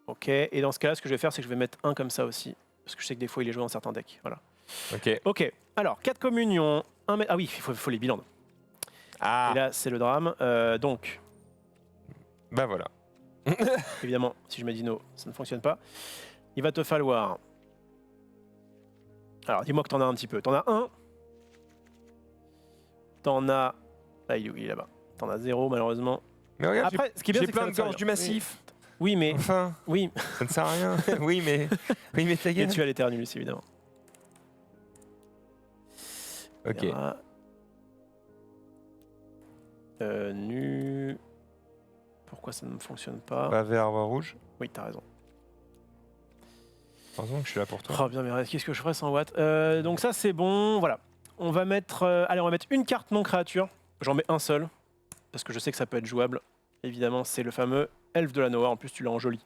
Ok, et dans ce cas-là, ce que je vais faire, c'est que je vais mettre un comme ça aussi. Parce que je sais que des fois, il est joué dans certains decks. Voilà. Ok. Ok, alors, 4 communions. Ah oui, il faut les bilans. Ah, Et là, c'est le drame. Donc, bah voilà. évidemment, si je mets Dino, ça ne fonctionne pas. Il va te falloir. Alors, dis-moi que t'en as un petit peu. T'en as un. T'en as. Ah, il est là-bas. T'en as 0, malheureusement. Mais regarde, Après, ce qui est bien, j'ai c'est que ça plein va de te gorges servir. du massif. Oui, mais. Enfin, Oui, ça ne sert à rien. oui, mais ta mais gueule. tu as l'éternus, évidemment. Ok. Verra. Nu. Pourquoi ça ne fonctionne pas? Bah, vert, rouge. Oui, t'as raison. Heureusement que je suis là pour toi. Oh bien, mais qu'est-ce que je ferais sans Watt? Donc ça c'est bon, voilà. On va mettre, allez, on va mettre une carte non créature. J'en mets un seul parce que je sais que ça peut être jouable. Évidemment, c'est le fameux Elfe de la Noah. En plus, tu l'as en joli.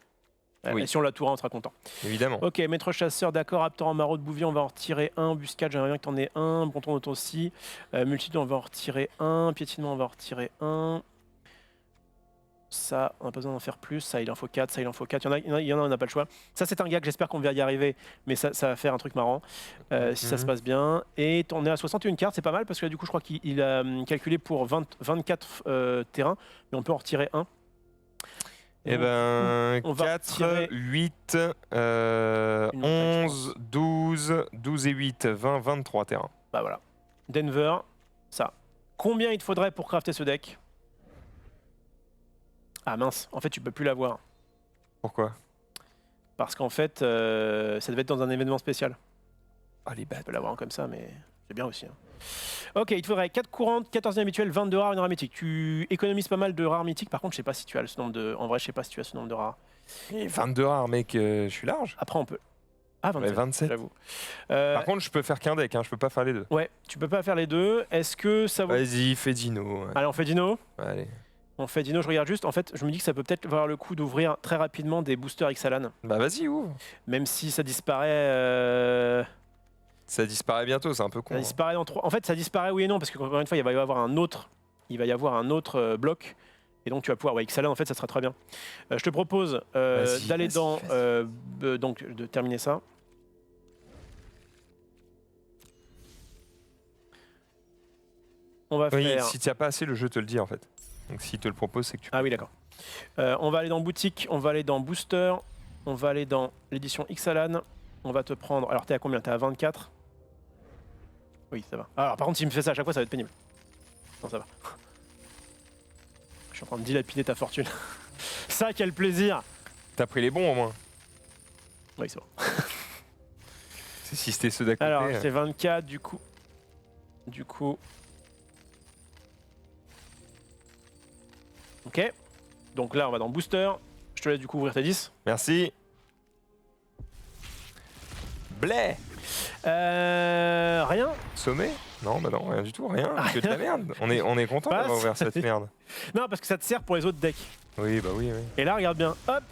Oui. Et si on l'a toura, on sera content. Évidemment. Ok, maître chasseur, d'accord. Raptor en maraude bouvier, on va en retirer un. Buscade, j'aimerais bien que t'en aies un. Bonton d'auto aussi. Multitude, on va en retirer un. Piétinement, on va en retirer un. Ça, on n'a pas besoin d'en faire plus. Ça, il en faut 4. Ça, il en faut 4. Il y en a, on n'a pas le choix. Ça, c'est un gag. J'espère qu'on va y arriver. Mais ça va faire un truc marrant. Si ça se passe bien. Et on est à 61 cartes. C'est pas mal parce que là, du coup, je crois qu'il a calculé pour 24 terrains. Mais on peut en retirer un. Eh ben, on va 4, retirer 8, Une montagne, 11, 12 et 8, 20, 23 terrains. Bah voilà. Denver, ça. Combien il te faudrait pour crafter ce deck? Ah mince, en fait, tu peux plus l'avoir. Pourquoi? Parce qu'en fait, ça devait être dans un événement spécial. Ah, les Tu bêtes. peux l'avoir comme ça, mais c'est bien aussi. Hein. Ok, il te faudrait 4 courantes, 14 habituelles, 22 rares, une rare mythique. Tu économises pas mal de rares mythiques, par contre, je sais pas si tu as ce nombre de. En vrai, je sais pas si tu as ce nombre de rares. Et 22 rares, mec, je suis large. Après, on peut. Ah, 27. 27. J'avoue. Par contre, je peux faire qu'un deck, hein, je peux pas faire les deux. Ouais, tu peux pas faire les deux. Est-ce que ça vaut... Vas-y, fais Dino. Ouais. Allez, on fait Dino. Allez. On fait Dino, je regarde juste. En fait, je me dis que ça peut peut-être valoir le coup d'ouvrir très rapidement des boosters Ixalan. Bah vas-y, ouvre. Même si ça disparaît. Ça disparaît bientôt, c'est un peu con. Ça disparaît dans 3. En fait, ça disparaît oui et non, parce que encore une fois, il va y avoir un autre. Il va y avoir un autre bloc. Et donc tu vas pouvoir. Ouais, Ixalan, en fait, ça sera très bien. Je te propose d'aller dans. Donc, de terminer ça. On va Oui, faire. si tu as pas assez, le jeu te le dit en fait. Donc s'il te le propose, c'est que tu peux. Ah oui, d'accord. On va aller dans boutique, on va aller dans booster, on va aller dans l'édition Ixalan. On va te prendre. Alors, t'es à combien? T'es à 24? Oui, ça va. Alors, par contre, s'il me fait ça à chaque fois, ça va être pénible. Non, ça va. Je suis en train de dilapider ta fortune. Ça, quel plaisir! T'as pris les bons au moins. Oui, c'est bon. Si c'était ceux d'à côté. Alors, c'est 24 du coup. Ok. Donc là, on va dans booster. Je te laisse du coup ouvrir tes 10. Merci. Blé. Rien. Sommet. Non, bah non, rien du tout, rien. Que de la merde. On est content Passe. d'avoir ouvert cette merde. Non, parce que ça te sert pour les autres decks. Oui, bah oui, oui. Et là, regarde bien. Hop.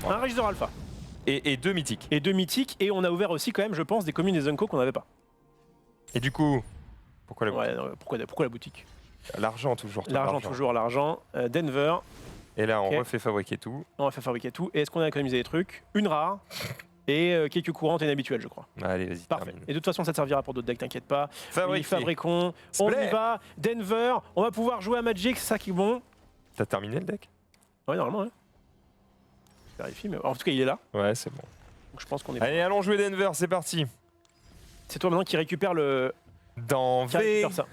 Bon. Un Régidor Alpha. Et deux mythiques. Et 2 mythiques. Et on a ouvert aussi quand même, je pense, des communes et des Unco qu'on n'avait pas. Et du coup, pourquoi Ouais, non, pourquoi la boutique? l'argent toujours. L'argent, toujours l'argent. Denver. Et là, on Ok. refait fabriquer tout. On va faire fabriquer tout. Et est-ce qu'on a économisé des trucs? Une rare. Et quelques courantes et une habituelle, je crois. Allez, vas-y, Parfait. termine. Et de toute façon, ça te servira pour d'autres decks, t'inquiète pas. Oui, Fabriquer. fabriquons. On Splay. y va. Denver. On va pouvoir jouer à Magic, c'est ça qui est bon. T'as terminé le deck? Ouais, normalement, ouais. Je vérifie, mais en tout cas, il est là. Ouais, c'est bon. Donc je pense qu'on est. Allez, allons jouer Denver, c'est parti. C'est toi maintenant qui récupère le. Dans Qui V. récupère ça.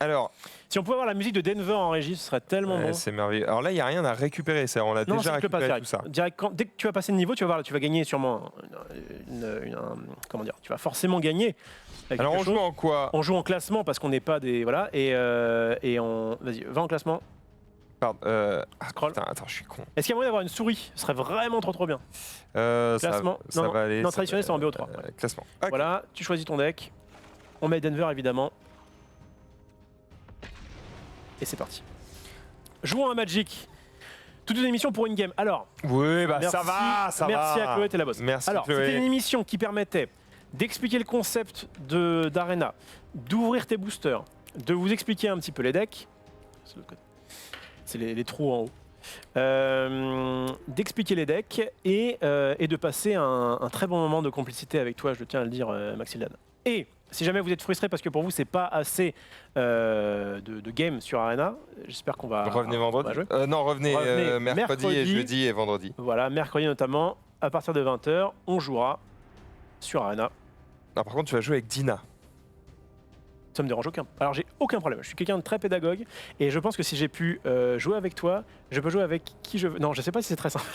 Alors, Si on pouvait avoir la musique de Denver en régie, ce serait tellement ouais, bon. c'est merveilleux. Alors là, il n'y a rien à récupérer, ça. On l'a Non, déjà c'est que le passe récupéré direct. tout ça. Direct, dès que tu vas passer de niveau, tu vas voir, là, tu vas gagner sûrement. Comment dire? Tu vas forcément gagner. avec Alors, quelque on joue chose. en quoi? On joue en classement parce qu'on n'est pas des. Voilà. Et on. Vas-y, va en classement. Pardon. Scroll. Putain, attends, je suis con. Est-ce qu'il y a moyen d'avoir une souris? Ce serait vraiment trop bien. Ça, Classement. ça Non, va aller. non, ça traditionnel, c'est en BO3. Classement. Ok. Voilà, tu choisis ton deck. On met Denver évidemment. Et c'est parti. Jouons à Magic. Toute une émission pour une game. Alors, Oui, bah merci, ça va, ça va. merci à Chloé, t'es la boss. Merci Alors, Chloé. c'était une émission qui permettait d'expliquer le concept d'Arena, d'ouvrir tes boosters, de vous expliquer un petit peu les decks. C'est l'autre côté. C'est les trous en haut. D'expliquer les decks et de passer un très bon moment de complicité avec toi, je tiens à le dire, Maxildan. Et si jamais vous êtes frustré parce que pour vous c'est pas assez de games sur Arena, j'espère qu'on va Revenez on va vendredi. jouer. Non, revenez, Revenez mercredi et mercredi. jeudi et vendredi. Voilà, mercredi notamment, à partir de 20h, on jouera sur Arena. Non, par contre, tu vas jouer avec Dina. Ça me dérange aucun. Alors j'ai aucun problème. Je suis quelqu'un de très pédagogue et je pense que si j'ai pu jouer avec toi, je peux jouer avec qui je veux. Non, je sais pas si c'est très simple.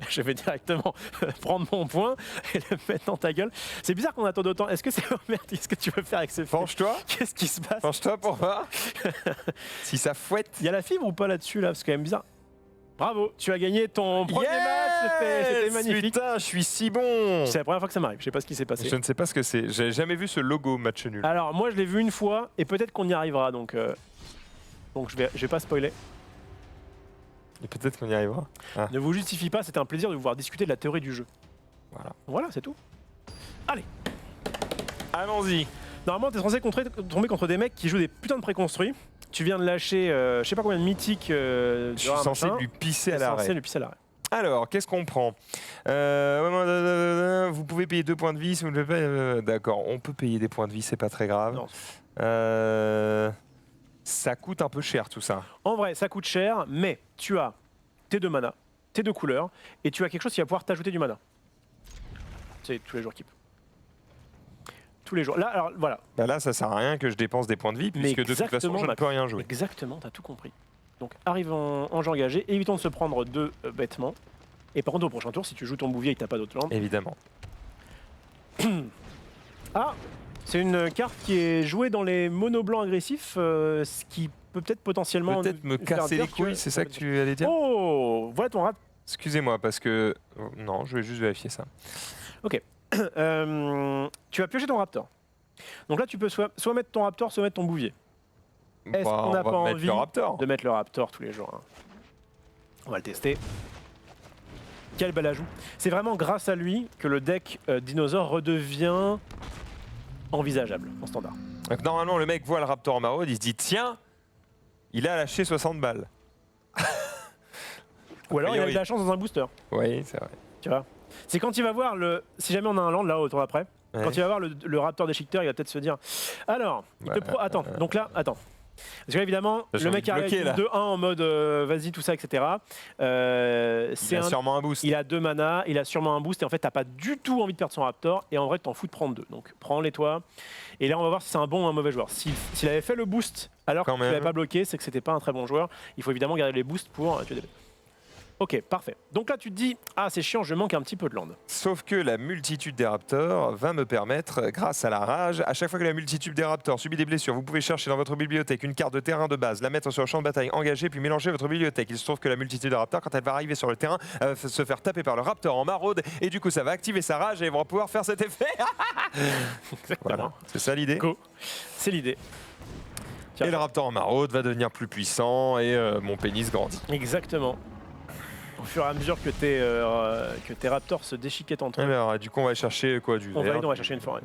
Je vais directement prendre mon point et le mettre dans ta gueule. C'est bizarre qu'on attende autant. Est-ce que c'est merde? Qu'est-ce que tu veux faire avec ces fils? Penche-toi. Qu'est-ce qui se passe? Penche-toi pour voir si ça fouette. Il y a la fibre ou pas là-dessus là? C'est quand même bizarre. Bravo, tu as gagné ton premier match. C'était magnifique. Putain, je suis si bon. C'est la première fois que ça m'arrive. Je sais pas ce qui s'est passé. Je ne sais pas ce que c'est. J'ai jamais vu ce logo match nul. Alors moi je l'ai vu une fois et peut-être qu'on y arrivera donc je vais pas spoiler. Et peut-être qu'on y arrivera. Ne vous justifie pas, c'était un plaisir de vous voir discuter de la théorie du jeu. Voilà. Voilà, c'est tout. Allez. Allons-y. Normalement t'es censé tomber contre des mecs qui jouent des putains de préconstruits. Tu viens de lâcher je sais pas combien de mythiques. Je suis censé lui pisser à l'arrêt. lui pisser à l'arrêt. Alors, qu'est-ce qu'on prend Vous pouvez payer 2 points de vie si vous ne le faites pas. D'accord, on peut payer des points de vie, c'est pas très grave. Non. Ça coûte un peu cher tout ça. En vrai, ça coûte cher, mais tu as tes 2 manas, tes 2 couleurs, et tu as quelque chose qui va pouvoir t'ajouter du mana. C'est tous les jours Keep. Tous les jours. Là, alors voilà. Bah là, ça sert à rien que je dépense des points de vie, Mais puisque de toute façon, je ne Max, peux rien jouer. Exactement, t'as tout compris. Donc arrive en jeu engagé, évitons de se prendre 2 bêtement. Et par contre, au prochain tour, si tu joues ton bouvier et que t'as pas d'autre land. Évidemment. Ah, c'est une carte qui est jouée dans les mono blancs agressifs, ce qui peut peut-être potentiellement... Peut-être me faire casser dire les couilles, c'est ça que tu allais dire? Oh, voilà ton raptor. Excusez-moi, parce que... Non, je vais juste vérifier ça. Tu vas piocher ton raptor. Donc là, tu peux soit mettre ton raptor, soit mettre ton bouvier. Est-ce Bah, qu'on n'a on pas va mettre envie le Raptor. de mettre le raptor tous les jours hein. On va le tester. Quel bel ajout. C'est vraiment grâce à lui que le deck dinosaure redevient envisageable en standard. Donc, normalement, le mec voit le Raptor en maraude, il se dit tiens, il a lâché 60 balles. Ou alors il a eu priori. de la chance dans un booster. Oui, c'est vrai. Tu vois. C'est quand il va voir le. Si jamais on a un land là autour d'après, Ouais. quand il va voir le raptor déchiqueteur, il va peut-être se dire. Alors, attends, donc là, attends. Parce que là, évidemment, J'ai le envie mec de arrive bloquer, là. 2-1 en mode vas-y, tout ça, etc. Il a sûrement un boost. Il a 2 mana, il a sûrement un boost et en fait t'as pas du tout envie de perdre son raptor et en vrai t'en fous de prendre 2. Donc prends-les toi. Et là on va voir si c'est un bon ou un mauvais joueur. S'il avait fait le boost alors que Quand tu même. l'avais pas bloqué, c'est que c'était pas un très bon joueur. Il faut évidemment garder les boosts pour tuer des bêtes. Ok, parfait. Donc là tu te dis, ah c'est chiant, je manque un petit peu de land. Sauf que la multitude des Raptors va me permettre, grâce à la rage, à chaque fois que la multitude des Raptors subit des blessures, vous pouvez chercher dans votre bibliothèque une carte de terrain de base, la mettre sur le champ de bataille engagé, puis mélanger votre bibliothèque. Il se trouve que la multitude des Raptors, quand elle va arriver sur le terrain, elle va se faire taper par le Raptor en maraude, et du coup ça va activer sa rage et ils vont pouvoir faire cet effet. Exactement. Voilà, c'est ça l'idée. Go. C'est l'idée. Et le Raptor en maraude va devenir plus puissant et mon pénis grandit. Exactement. Au fur et à mesure que tes raptors se déchiquettent entre eux, Alors, du coup, on va chercher quoi du on vert. va chercher une forêt.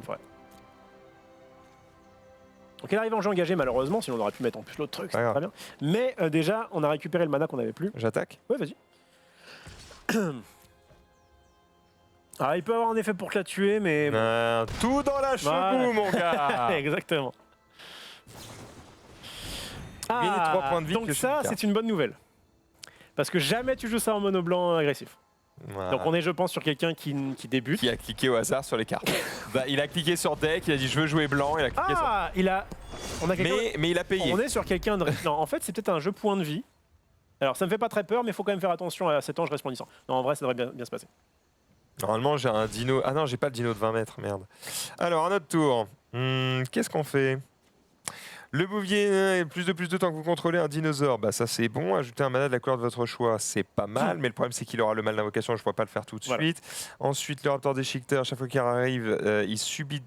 Donc elle arrive en jeu engagé malheureusement, sinon on aurait pu mettre en plus l'autre truc, c'est Pas très bien. Mais déjà, on a récupéré le mana qu'on n'avait plus. J'attaque. Ouais, vas-y. Alors il peut avoir un effet pour te la tuer, mais... Tout dans la cheveux, Voilà. mon gars. Exactement. Gagner 3 points de vie donc que ça, je c'est une bonne nouvelle. Parce que jamais tu joues ça en mono blanc agressif. Voilà. Donc on est, je pense, sur quelqu'un qui débute. Qui a cliqué au hasard sur les cartes. Bah, il a cliqué sur deck, il a dit je veux jouer blanc, il a cliqué sur. Ah, il a... On a quelqu'un... Mais il a payé. On est sur quelqu'un de... Non, en fait, c'est peut-être un jeu point de vie. Alors, ça me fait pas très peur, mais il faut quand même faire attention à 7 ans, je resplendissant. Non, en vrai, ça devrait bien se passer. Normalement, j'ai un dino. Ah non, j'ai pas le dino de 20 mètres, merde. Alors, un autre tour. Qu'est-ce qu'on fait? Le bouvier, plus de temps que vous contrôlez un dinosaure, bah ça c'est bon. Ajouter un mana de la couleur de votre choix, c'est pas mal, mais le problème c'est qu'il aura le mal d'invocation, je ne pourrais pas le faire tout de Voilà. suite. Ensuite, le Raptor déchiqueteur, à chaque fois qu'il arrive, il subit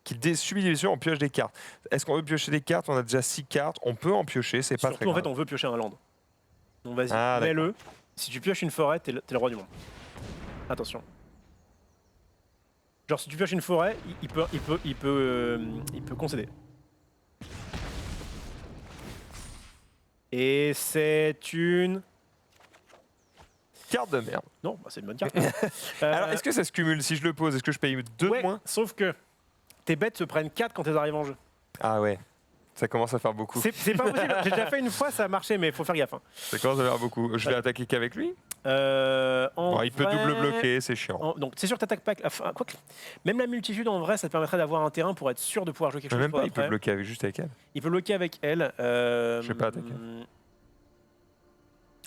des blessures, on pioche des cartes. Est-ce qu'on veut piocher des cartes? On a déjà 6 cartes, on peut en piocher, c'est pas très Surtout, en grave. fait, on veut piocher un land. Donc vas-y, Ah, mets-le. Si tu pioches une forêt, t'es le roi du monde. Attention. Genre, si tu pioches une forêt, il peut concéder. Et c'est une... Carte de merde. Non, bah, c'est une bonne carte. Alors, est-ce que ça se cumule? Si je le pose, est-ce que je paye 2 ouais, moins? sauf que tes bêtes se prennent 4 quand elles arrivent en jeu. Ah ouais, ça commence à faire beaucoup. C'est pas possible. J'ai déjà fait une fois, ça a marché, mais il faut faire gaffe. Hein. Ça commence à faire beaucoup. Je vais attaquer qu'avec lui. En Il peut vrai, double bloquer, c'est chiant. Donc c'est sûr que t'attaques pas. Enfin, quoique, même la multitude en vrai, ça te permettrait d'avoir un terrain pour être sûr de pouvoir jouer quelque chose. Même pour pas, il peut après. bloquer juste avec elle. Il peut bloquer avec elle. Je vais pas attaquer.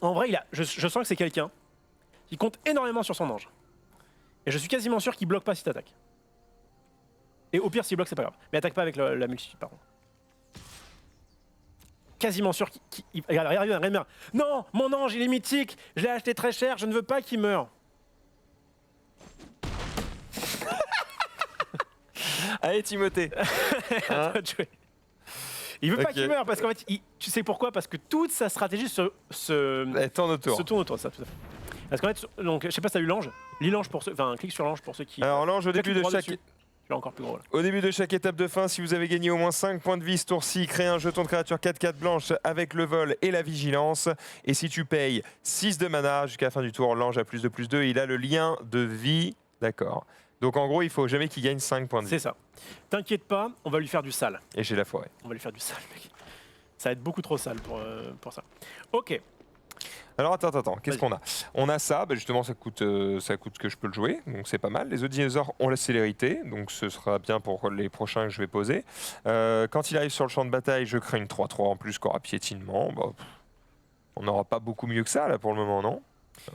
En vrai, je sens que c'est quelqu'un qui compte énormément sur son ange. Et je suis quasiment sûr qu'il bloque pas si t'attaques. Et au pire, s'il bloque, c'est pas grave. Mais attaque pas avec la multitude, par contre. Quasiment sûr qu'il... Regarde. Non, mon ange, il est mythique. Je l'ai acheté très cher, je ne veux pas qu'il meure. Allez, Timothée. Hein? Il veut pas Ok. qu'il meure parce qu'en fait, tu sais pourquoi? Parce que toute sa stratégie Elle tourne autour. se tourne autour, ça, tout à fait. Parce qu'en fait, donc, je sais pas si t'as eu l'ange. Lis l'ange pour ceux, enfin, clique sur l'ange pour ceux qui. Alors, l'ange, au Clique début de droit chaque... dessus. Tu l'as encore plus gros là. Au début de chaque étape de fin, si vous avez gagné au moins 5 points de vie ce tour-ci, créez un jeton de créature 4/4 blanche avec le vol et la vigilance. Et si tu payes 6 de mana jusqu'à la fin du tour, l'ange a +2/+2, il a le lien de vie. D'accord. Donc en gros, il faut jamais qu'il gagne 5 points de vie. C'est ça. T'inquiète pas, on va lui faire du sale. Et j'ai la forêt. On va lui faire du sale, mec. Ça va être beaucoup trop sale pour ça. Ok. Alors attends, qu'est-ce Vas-y. qu'on a? On a ça, bah, justement ça coûte que je peux le jouer, donc c'est pas mal. Les autres dinosaures ont la célérité, donc ce sera bien pour les prochains que je vais poser. Quand il arrive sur le champ de bataille, je crée une 3/3 en plus qui aura piétinement. Bah, on n'aura pas beaucoup mieux que ça là pour le moment, non?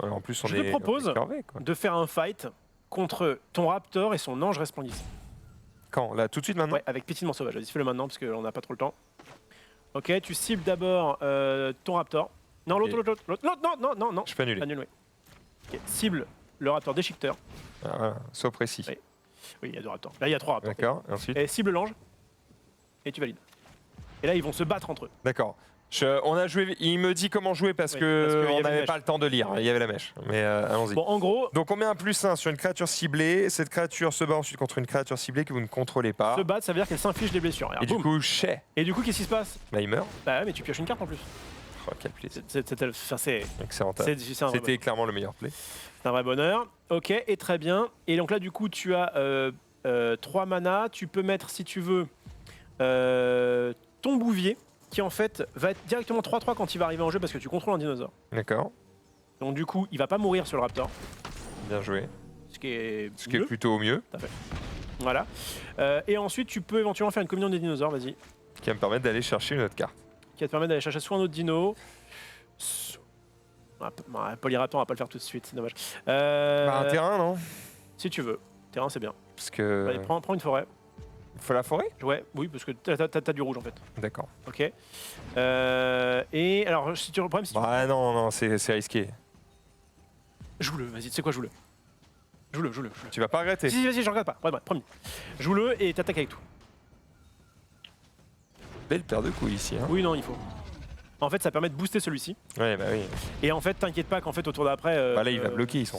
En plus on Je est... te propose on est crevé, quoi. de faire un fight contre ton raptor et son ange resplendissant. Quand? Là, tout de suite maintenant? Ouais, avec pétinement sauvage. Vas-y, fais-le maintenant parce qu'on n'a pas trop le temps. Ok, tu cibles d'abord ton raptor. Non, l'autre, Et- l'autre. Non. Je peux annuler. Annule, oui. Ok, cible le raptor déchiqueteur. Ah, voilà. Sois précis. Oui. Oui, il y a 2 raptors. Là, il y a 3 raptors. D'accord, et ensuite. Et cible l'ange. Et tu valides. Et là, ils vont se battre entre eux. D'accord. On a joué. Il me dit comment jouer parce Oui, que parce qu'il y on avait n'avait une pas mèche. le temps de lire. Il y avait la mèche. Mais allons-y. Bon, en gros, Donc on met un +1 sur une créature ciblée. Cette créature se bat ensuite contre une créature ciblée que vous ne contrôlez pas. se battre, ça veut dire qu'elle s'inflige des blessures. Alors, Et du boum. coup, chez. Et du coup, qu'est-ce qui se passe? Bah, il meurt. Bah ouais, mais tu pioches une carte en plus. Oh, quel plaisir. C'est Excellent. un, vrai C'était clairement le meilleur play. c'est un vrai bonheur. Ok, et très bien. Et donc là, du coup, tu as 3 mana. Tu peux mettre, si tu veux, ton bouvier, qui en fait va être directement 3-3 quand il va arriver en jeu parce que tu contrôles un dinosaure. D'accord. Donc du coup, il va pas mourir sur le raptor, Bien joué. ce qui est Ce qui est mieux. plutôt au mieux. Voilà. Et ensuite, tu peux éventuellement faire une communion des dinosaures, vas-y, Qui va me permettre d'aller chercher une autre carte. qui va te permettre d'aller chercher soit un autre dino. Polyraptor, on va pas le faire tout de suite, c'est dommage. Bah, un terrain, non? Si tu veux. Terrain, c'est bien. Parce que. Allez, prends une forêt. Il faut la forêt? Ouais, oui, parce que t'as du rouge en fait. D'accord. Ok. Et alors, si tu le problème, si tu... Bah, non, c'est risqué. Joue-le, vas-y, tu sais quoi, joue-le. Joue-le. Tu vas pas regretter. Si, vas-y, je regarde pas. Ouais, promis. Joue-le et t'attaques avec tout. Belle paire de couilles ici. Hein. Oui, non, il faut. En fait, ça permet de booster celui-ci. Ouais, bah oui. Et en fait, t'inquiète pas qu'en fait, au tour d'après. Bah là, il va bloquer, ils sont.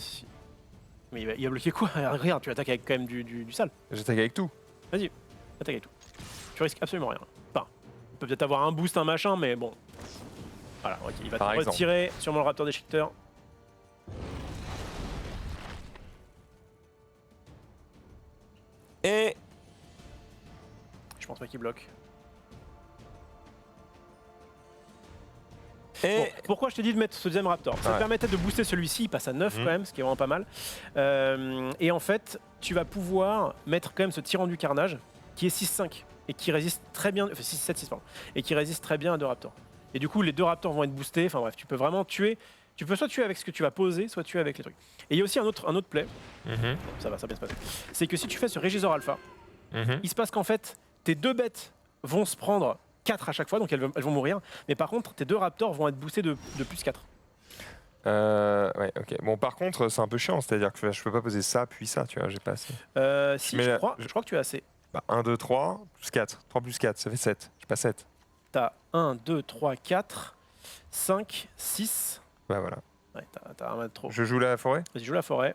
Mais il va bloquer quoi? Regarde, tu attaques avec quand même du sale. J'attaque avec tout. Vas-y, attaque avec tout. Tu risques absolument rien. Enfin, il peut peut-être avoir un boost, un machin, mais bon. Voilà, ok, il va te Par exemple. retirer sur mon raptor déchiqueteur. Et. Je pense pas qu'il bloque. Et. Bon, pourquoi je t'ai dit de mettre ce deuxième raptor? Ça Ouais. te permettait de booster celui-ci, il passe à 9 Mhm. quand même, ce qui est vraiment pas mal. Et en fait, tu vas pouvoir mettre quand même ce tyran du carnage, qui est 6-5, et qui résiste très bien, enfin 6-7-6 pardon, et qui résiste très bien à 2 raptors. Et du coup, les 2 raptors vont être boostés, enfin bref, tu peux vraiment tuer, tu peux soit tuer avec ce que tu vas poser, soit tuer avec les trucs. Et il y a aussi un autre play, Mhm, ça va bien se passer, c'est que si tu fais ce Régizor Alpha, mhm. il se passe qu'en fait, tes 2 bêtes vont se prendre 4 à chaque fois, donc elles vont mourir, mais par contre, tes 2 raptors vont être boostés de plus 4. Ouais, ok. Bon, par contre, c'est un peu chiant, c'est-à-dire que je peux pas poser ça, puis ça, tu vois, j'ai pas assez. Si, Mais je là, crois que tu as assez. Bah, 1, 2, 3, plus 4. 3 plus 4, ça fait 7. J'ai pas 7. T'as 1, 2, 3, 4, 5, 6. Bah voilà. Ouais, t'as un mètre trop. Je joue la forêt? Vas-y, joue la forêt.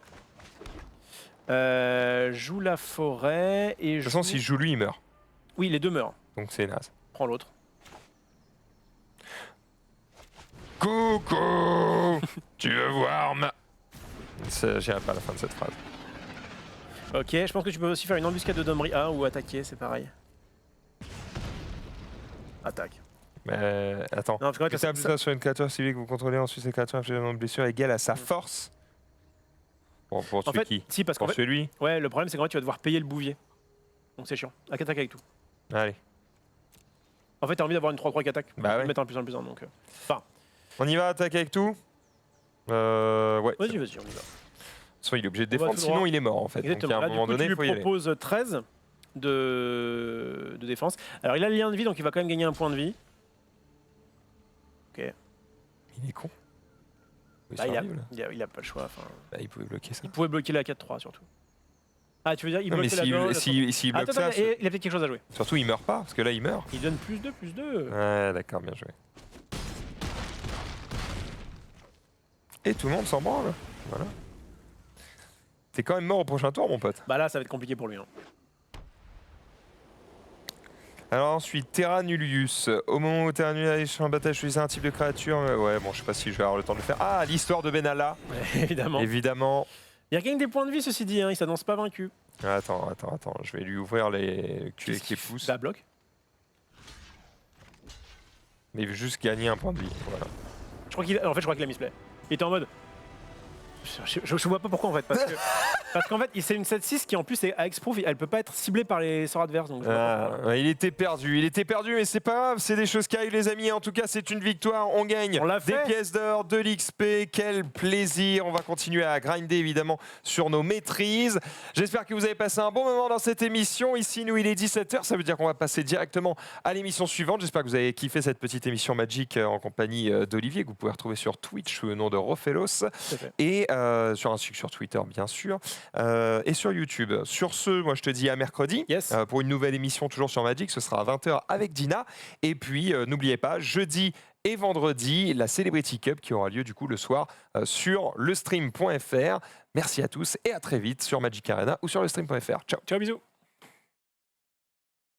Joue la forêt et De toute façon, si je joue lui, il meurt. Oui, les 2 meurent. Donc c'est naze. Prends l'autre. Coucou. Tu veux voir ma. J'irai pas à la fin de cette phrase. Ok, je pense que tu peux aussi faire une embuscade de Domri 1 ou attaquer, c'est pareil. Attaque. Mais attends. Non, parce qu'en fait, Mettez un plus 1 sur une créature civile que vous contrôlez, ensuite cette créature inflige un nombre de blessures égal à sa force. Bon, pour en tuer fait, qui? si, parce qu'en Pour fait, tuer lui? ouais, le problème c'est qu'en fait, tu vas devoir payer le bouvier. Donc c'est chiant. Attaque avec tout. Allez. En fait, t'as envie d'avoir une 3-3 qui attaque. Bah Tu peux ouais. mettre un plus 1 plus 1 donc. On y va, attaquer avec tout? Ouais. Vas-y, on y va. Soit il est obligé de On va défendre, tout sinon droit. il est mort en fait. Donc Exactement. à un Là, du moment coup, donné, tu il faut lui y aller. proposes 13 de défense. Alors, il a le lien de vie, donc il va quand même gagner un point de vie. Ok. Il est con. Il, Bah, il a pas le choix. Enfin, il pouvait bloquer ça. il pouvait bloquer la 4-3 surtout. Ah, tu veux dire, il Non, mais bloquait la s'il bloque Attends, ça, et il a peut-être quelque chose à jouer. surtout il meurt pas, parce que là il meurt. Il donne +2. Ouais, d'accord, bien joué. Et tout le monde s'en branle. Voilà. T'es quand même mort au prochain tour, mon pote. Bah là, ça va être compliqué pour lui. Hein. Alors ensuite, Terra Nullius. Au moment où Terra Nullius est en bataille, choisissez un type de créature. Ouais, bon, je sais pas si je vais avoir le temps de le faire. Ah, l'histoire de Benalla. Évidemment. Évidemment. Il gagne des points de vie, ceci dit. Hein. Il s'annonce pas vaincu. Attends. Je vais lui ouvrir les cul avec les pouces. Bah, bloque. Mais il veut juste gagner un point de vie. Voilà. En fait, je crois qu'il a misplay. Il était en mode. Je vois pas pourquoi en fait. Parce qu'en fait, c'est une 7-6 qui en plus est à Hexproof, elle peut pas être ciblée par les sorts adverses. Donc je vois pas pourquoi. Il était perdu, mais c'est pas grave, c'est des choses qui arrivent les amis. En tout cas, c'est une victoire, on gagne On l'a des fait. pièces d'or, de l'XP, quel plaisir. On va continuer à grinder évidemment sur nos maîtrises. J'espère que vous avez passé un bon moment dans cette émission. Ici, nous, il est 17h, ça veut dire qu'on va passer directement à l'émission suivante. J'espère que vous avez kiffé cette petite émission Magic en compagnie d'Olivier, que vous pouvez retrouver sur Twitch sous le nom de Rofelos, et sur Twitter bien sûr, et sur YouTube. Sur ce, moi je te dis à mercredi pour une nouvelle émission toujours sur Magic. Ce sera à 20h avec Dina. Et puis n'oubliez pas, jeudi et vendredi, la Celebrity Cup qui aura lieu du coup le soir sur lestream.fr. Merci à tous et à très vite sur Magic Arena ou sur lestream.fr. Ciao. Ciao, bisous.